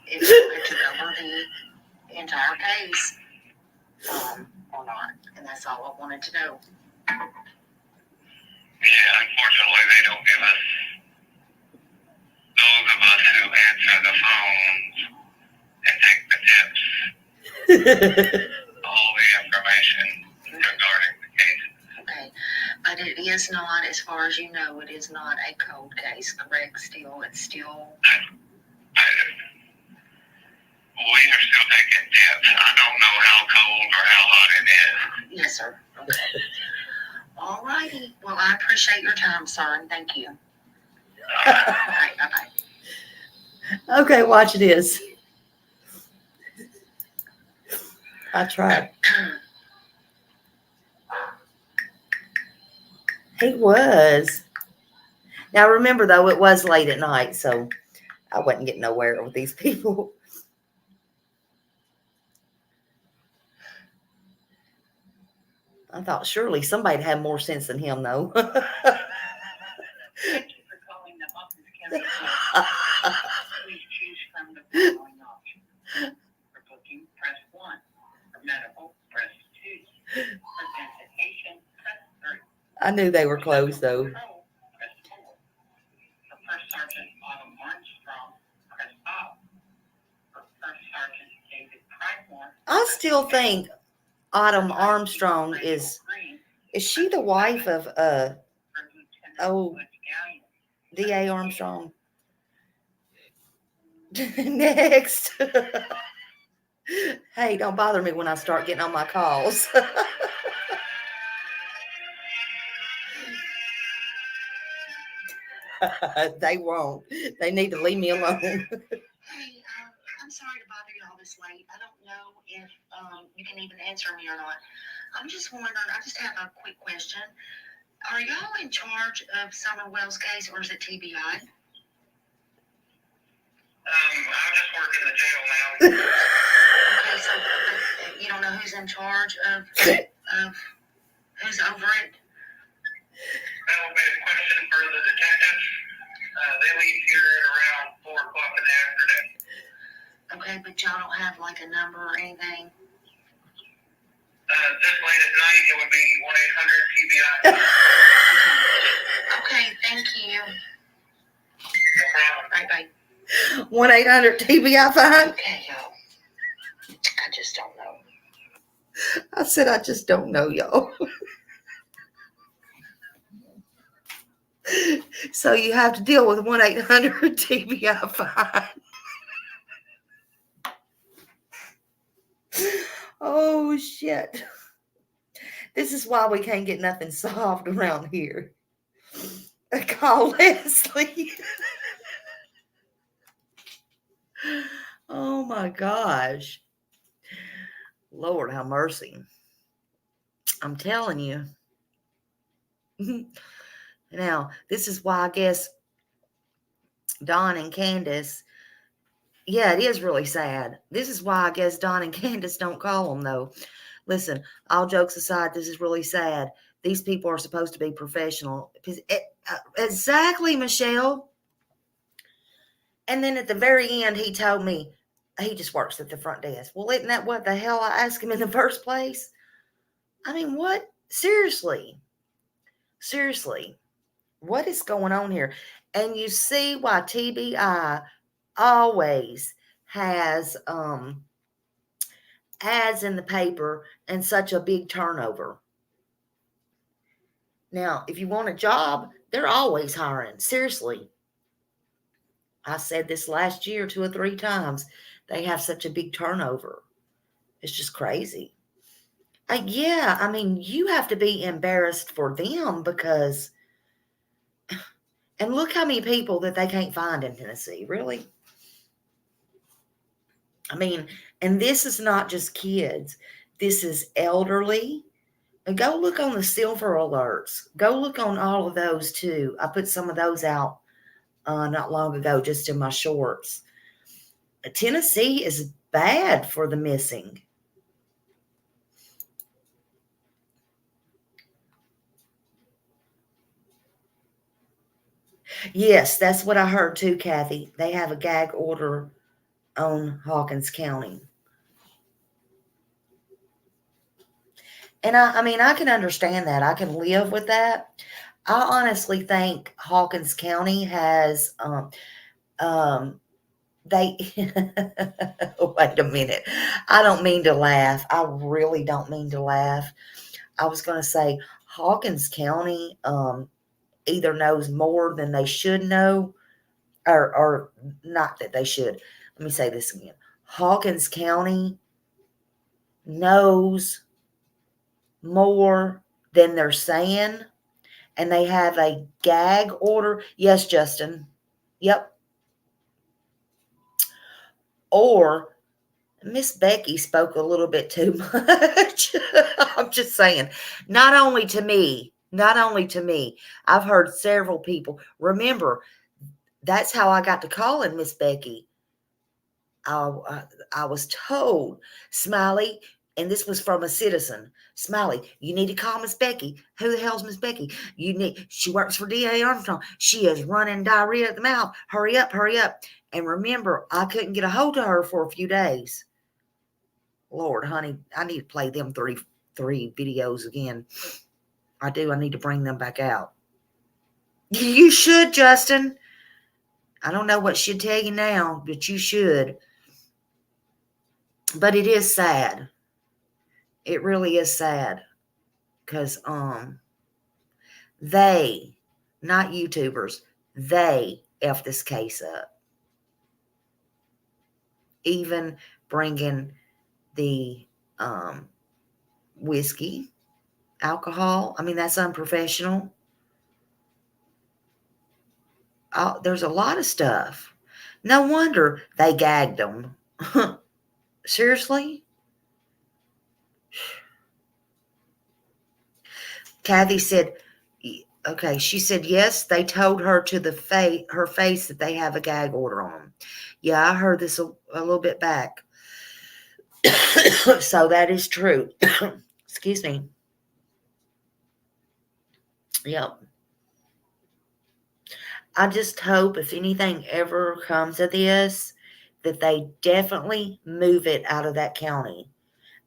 if it took over the entire case or not, and that's all I wanted to know.
Yeah, unfortunately, they don't give us, those of us who answer the phones and take the tips, all the information regarding the case.
Okay, but it is not, as far as you know, it is not a cold case, correct? It's still.
We are still taking tips. I don't know how cold or how hot it is.
Yes, sir. Okay. All righty. Well, I appreciate your time, sir, and thank you. All right, bye-bye.
Okay, watch this. I tried. He was. Now remember though, it was late at night, so I wasn't getting nowhere with these people. I thought surely somebody'd have more sense than him, though.
Thank you for calling the Office County Court. Please choose from the following options. For booking, press 1. For medical, press 2. For identification, press 3.
I knew they were closed, though.
Control, press 4. For First Sergeant Autumn Armstrong, press 5. For First Sergeant David Pridemore,
I still think Autumn Armstrong is she the wife of D.A. Armstrong? Next. Hey, don't bother me when I start getting on my calls. They won't. They need to leave me alone.
Hey, I'm sorry to bother you all this late. I don't know if you can even answer me or not. I'm just wondering, I just have a quick question. Are y'all in charge of Summer Wells' case, or is it TBI?
I'm just working the jail now.
Okay, so you don't know who's in charge of who's over it?
They leave here at around 4 o'clock in the afternoon.
Okay, but y'all don't have like a number or anything?
This late at night, it would be 1-800-TBI.
Okay, thank you.
No problem.
Bye-bye.
1-800-TBI fine.
Okay, y'all. I just don't know.
I said, I just don't know, y'all. So you have to deal with 1-800-TBI fine. Oh, shit. This is why we can't get nothing solved around here. Call Leslie. Oh, my gosh. Lord, have mercy. I'm telling you. Now, this is why I guess Don and Candace, yeah, it is really sad. This is why I guess Don and Candace don't call them, though. Listen, all jokes aside, this is really sad. These people are supposed to be professional. Exactly, Michelle. And then at the very end, he told me he just works at the front desk. Well, isn't that what the hell I asked him in the first place? I mean, what? Seriously. Seriously. What is going on here? And you see why TBI always has ads in the paper and such a big turnover. Now, if you want a job, they're always hiring. Seriously. I said this last year 2 or 3 times. They have such a big turnover. It's just crazy. Yeah, I mean, you have to be embarrassed for them because, and look how many people that they can't find in Tennessee, really. I mean, and this is not just kids. This is elderly. And go look on the silver alerts. Go look on all of those too. I put some of those out not long ago just in my shorts. Tennessee is bad for the missing. Yes, that's what I heard too, Kathy. They have a gag order on Hawkins County. And I mean, I can understand that. I can live with that. I honestly think Hawkins County has, they, wait a minute. I don't mean to laugh. I really don't mean to laugh. I was going to say Hawkins County, either knows more than they should know, or not that they should. Let me say this again. Hawkins County knows more than they're saying, and they have a gag order. Yes, Justin. Yep. Or Miss Becky spoke a little bit too much. I'm just saying. Not only to me. I've heard several people. Remember, that's how I got to calling Miss Becky. I was told, Smiley, and this was from a citizen, Smiley, you need to call Miss Becky. Who the hell's Miss Becky? She works for D.A. Armstrong. She is running diarrhea at the mouth. Hurry up. And remember, I couldn't get a hold of her for a few days. Lord, honey, I need to play them three videos again. I do. I need to bring them back out. You should, Justin. I don't know what she'd tell you now, but you should. But it is sad. It really is sad. Because they, not YouTubers, they F this case up. Even bringing the whiskey, alcohol. I mean, that's unprofessional. There's a lot of stuff. No wonder they gagged them. Seriously? Kathy said, okay, she said, yes, they told her to her face that they have a gag order on them. Yeah, I heard this a little bit back. So that is true. Excuse me. Yep. I just hope if anything ever comes of this, that they definitely move it out of that county.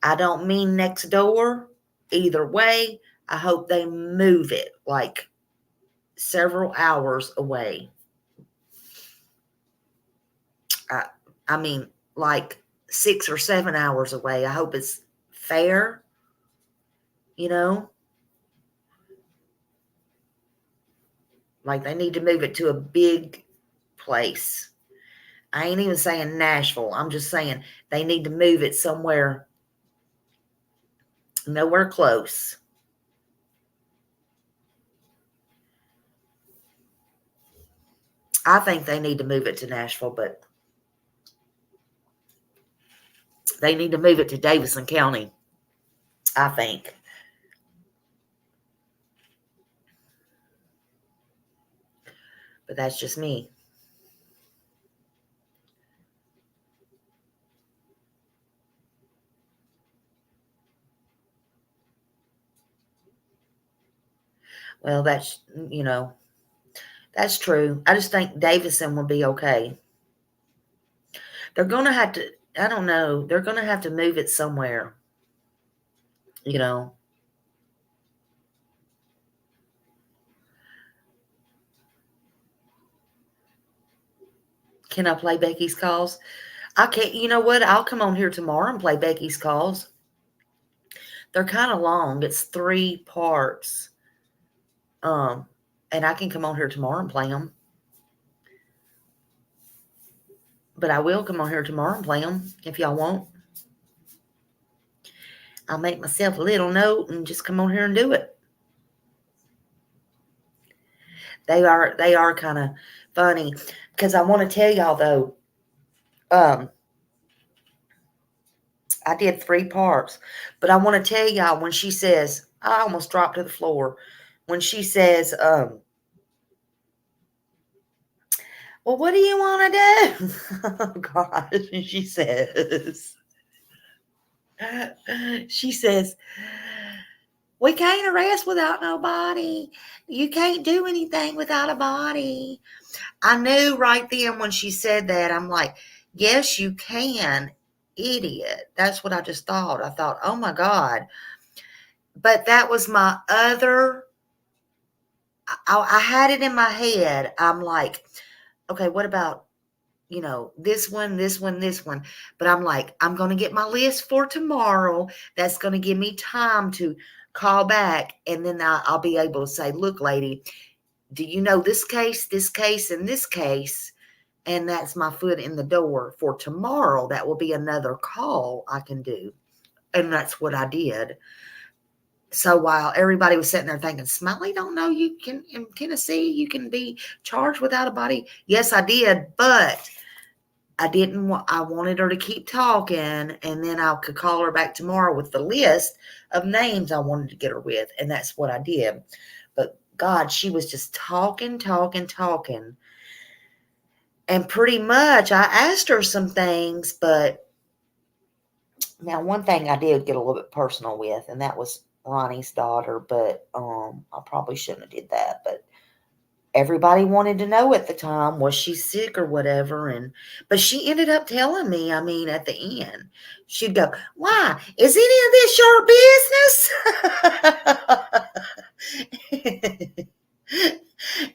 I don't mean next door. Either way, I hope they move it like several hours away. I mean, like 6 or 7 hours away. I hope it's fair, you know? Like they need to move it to a big place. I ain't even saying Nashville. I'm just saying they need to move it somewhere, nowhere close. I think they need to move it to Nashville, but they need to move it to Davidson County, I think. But that's just me. Well, that's, that's true. I just think Davidson will be okay. They're going to have to, I don't know, they're going to have to move it somewhere, you know. Can I play Becky's calls? I can't, you know what? I'll come on here tomorrow and play Becky's calls. They're kind of long. It's 3 parts. And I can come on here tomorrow and play them. But I will come on here tomorrow and play them if y'all want. I'll make myself a little note and just come on here and do it. They are kind of funny because I want to tell y'all though. I did 3 parts, but I want to tell y'all when she says, I almost dropped to the floor when she says, well, what do you want to do? Oh gosh, she says, we can't arrest without no body. You can't do anything without a body. I knew right then when she said that, I'm like, yes, you can, idiot. That's what I just thought. I thought, oh my God. But that was my other, I had it in my head. I'm like, okay, what about, this one, this one, this one. But I'm like, I'm going to get my list for tomorrow. That's going to give me time to call back. And then I'll be able to say, look, lady, do you know this case, and this case? And that's my foot in the door for tomorrow. That will be another call I can do. And that's what I did. So while everybody was sitting there thinking, Smiley don't know you can, in Tennessee, you can be charged without a body. Yes, I did. But I didn't want, I wanted her to keep talking. And then I could call her back tomorrow with the list of names I wanted to get her with. And that's what I did. But God, she was just talking. And pretty much I asked her some things, but now one thing I did get a little bit personal with, and that was Ronnie's daughter, but I probably shouldn't have did that. But everybody wanted to know at the time, was she sick or whatever? But she ended up telling me, I mean, at the end, she'd go, why? Is any of this your business?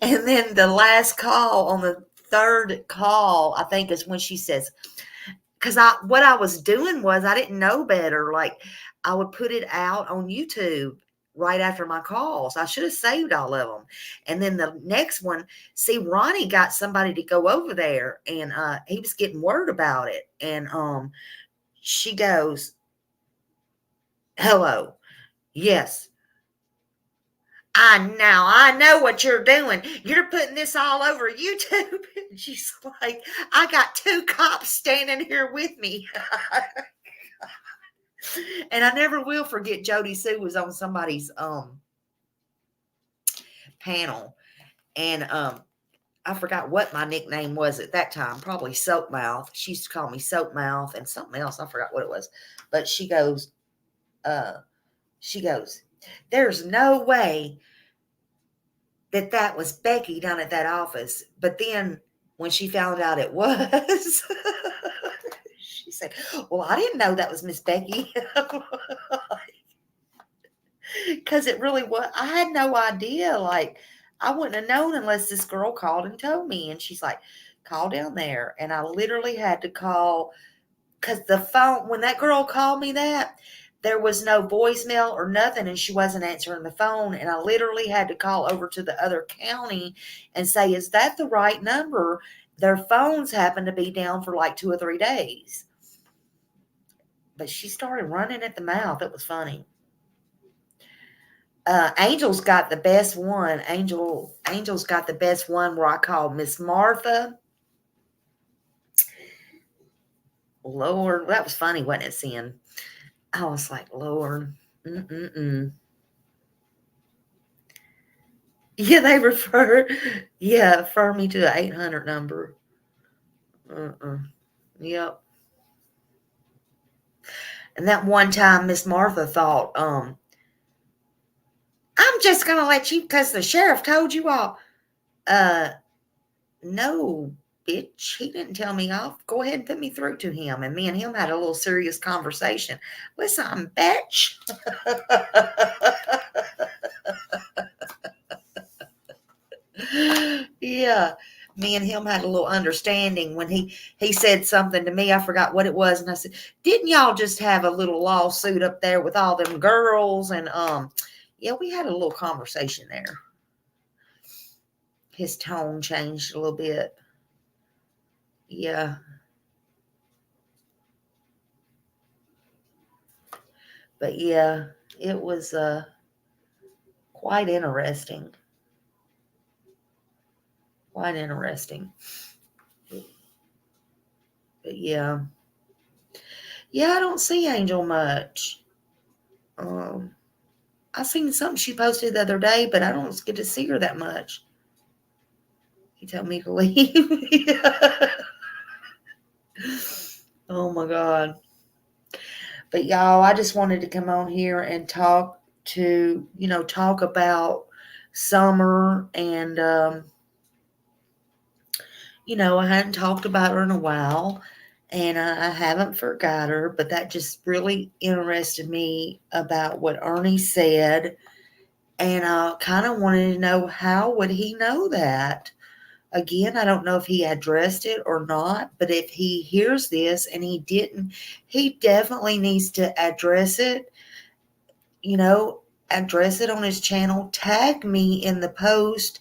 And then the last call, on the 3rd call, I think is when she says, because what I was doing was I didn't know better. Like I would put it out on YouTube right after my calls. I should have saved all of them. And then the next one, see, Ronnie got somebody to go over there, and he was getting word about it. And she goes, hello, yes. I know what you're doing. You're putting this all over YouTube. And she's like, I got 2 cops standing here with me. And I never will forget Jody Sue was on somebody's panel. And I forgot what my nickname was at that time. Probably Soap Mouth. She used to call me Soap Mouth and something else. I forgot what it was. But she goes, there's no way that was Becky down at that office. But then when she found out it was, she said, well, I didn't know that was Miss Becky. Because it really was. I had no idea. Like, I wouldn't have known unless this girl called and told me. And she's like, call down there. And I literally had to call because the phone, when that girl called me that, there was no voicemail or nothing, and she wasn't answering the phone. And I literally had to call over to the other county and say, is that the right number? Their phones happened to be down for like 2 or 3 days. But she started running at the mouth. It was funny. Angel's got the best one. Angel's got the best one where I called Miss Martha. Lord, that was funny, wasn't it, Sin? I was like, Lord, Yeah, they refer me to the 800 number. Yep. And that one time, Miss Martha thought, I'm just gonna let you because the sheriff told you all. No, bitch, he didn't tell me off. Go ahead and put me through to him. And me and him had a little serious conversation. Listen, bitch. Yeah, me and him had a little understanding when he said something to me. I forgot what it was, and I said, didn't y'all just have a little lawsuit up there with all them girls? And yeah, we had a little conversation there. His tone changed a little bit. Yeah. But yeah, it was quite interesting. Quite interesting. But yeah. Yeah, I don't see Angel much. I seen something she posted the other day, but I don't get to see her that much. He told me to leave. Oh my God. But y'all, I just wanted to come on here and talk about Summer. And I hadn't talked about her in a while, and I haven't forgot her, but that just really interested me about what Ernie said. And I kind of wanted to know, how would he know that? Again, I don't know if he addressed it or not, but if he hears this and he didn't, he definitely needs to address it, address it on his channel, tag me in the post.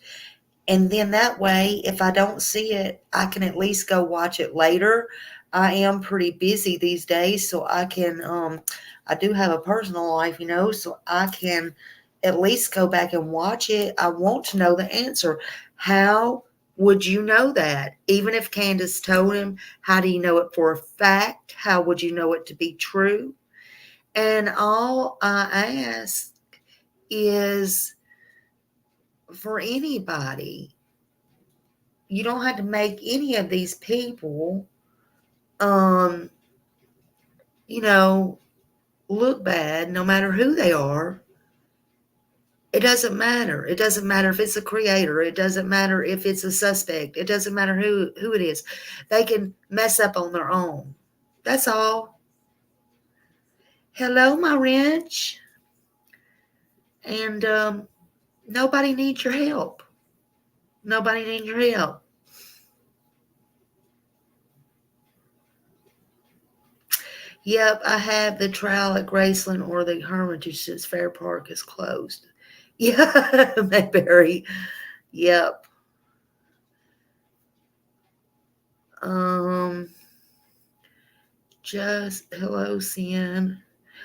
And then that way, if I don't see it, I can at least go watch it later. I am pretty busy these days, so I can, I do have a personal life, so I can at least go back and watch it. I want to know the answer. How would you know that? Even if Candace told him, how do you know it for a fact? How would you know it to be true? And all I ask is for anybody. You don't have to make any of these people, look bad, no matter who they are. It doesn't matter. It doesn't matter if it's a creator. It doesn't matter if it's a suspect. It doesn't matter who it is. They can mess up on their own. That's all. Hello, my wrench. And nobody needs your help. Nobody needs your help. Yep, I have the trial at Graceland or the Hermitage since Fair Park is closed. Yeah, Mayberry. Yep. Just hello, Sin.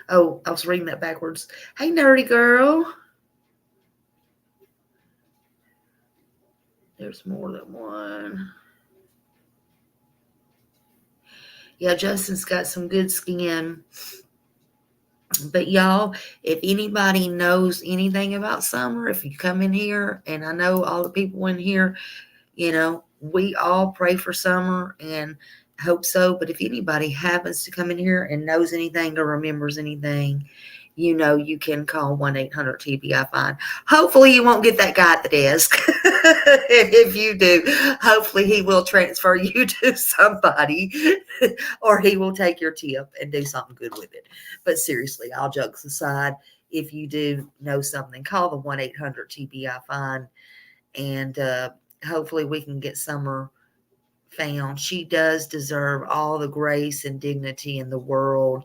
Oh, I was reading that backwards. Hey, nerdy girl. There's more than one. Yeah, Justin's got some good skin. But y'all, if anybody knows anything about Summer, if you come in here, and I know all the people in here, we all pray for Summer and hope so. But if anybody happens to come in here and knows anything or remembers anything, you know you can call 1-800-TBI-FINE. Hopefully you won't get that guy at the desk. If you do, hopefully he will transfer you to somebody, or he will take your tip and do something good with it. But seriously, all jokes aside, if you do know something, call the 1-800-TBI-FINE, and hopefully we can get Summer found. She does deserve all the grace and dignity in the world.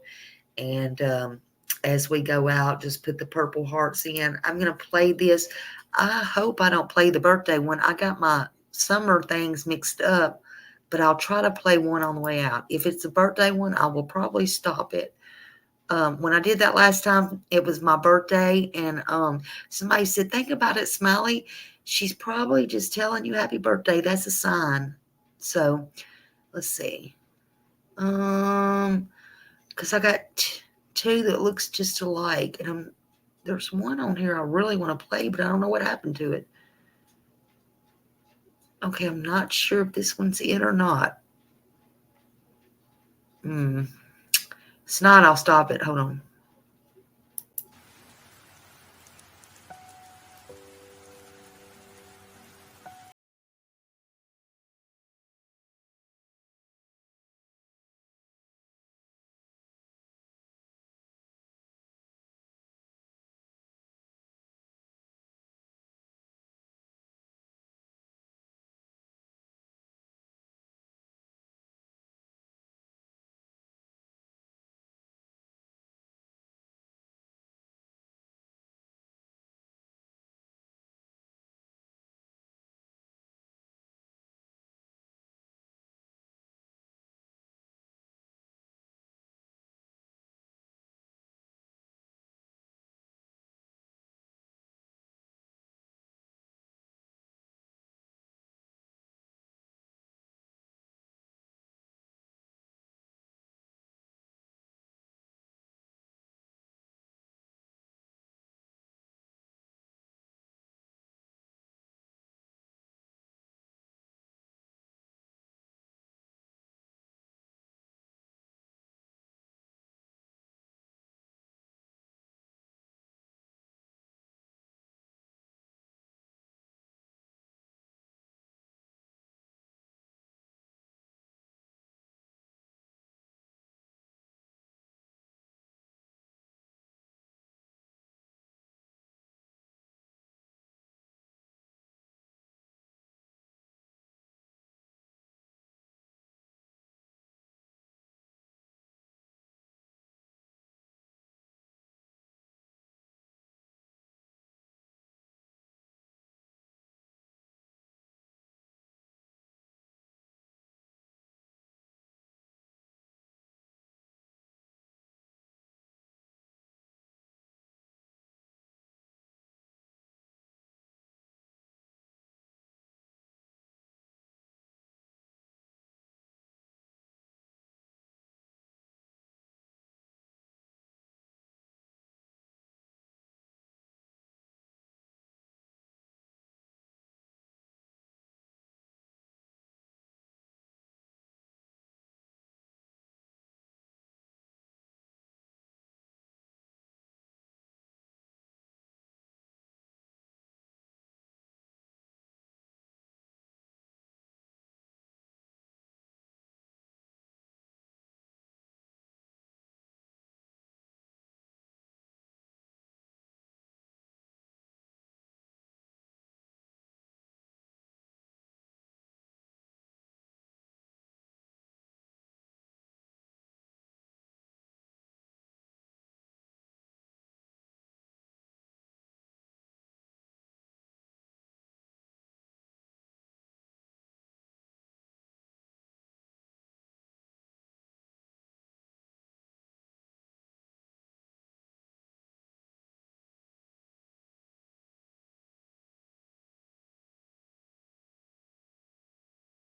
And as we go out, just put the purple hearts in. I'm going to play this. I hope I don't play the birthday one. I got my summer things mixed up, but I'll try to play one on the way out. If it's a birthday one, I will probably stop it. When I did that last time, it was my birthday, and somebody said, think about it, Smiley. She's probably just telling you happy birthday. That's a sign. So let's see. Because I got two that looks just alike, and there's one on here I really want to play, but I don't know what happened to it. Okay, I'm not sure if this one's it or not. It's not. I'll stop it. Hold on.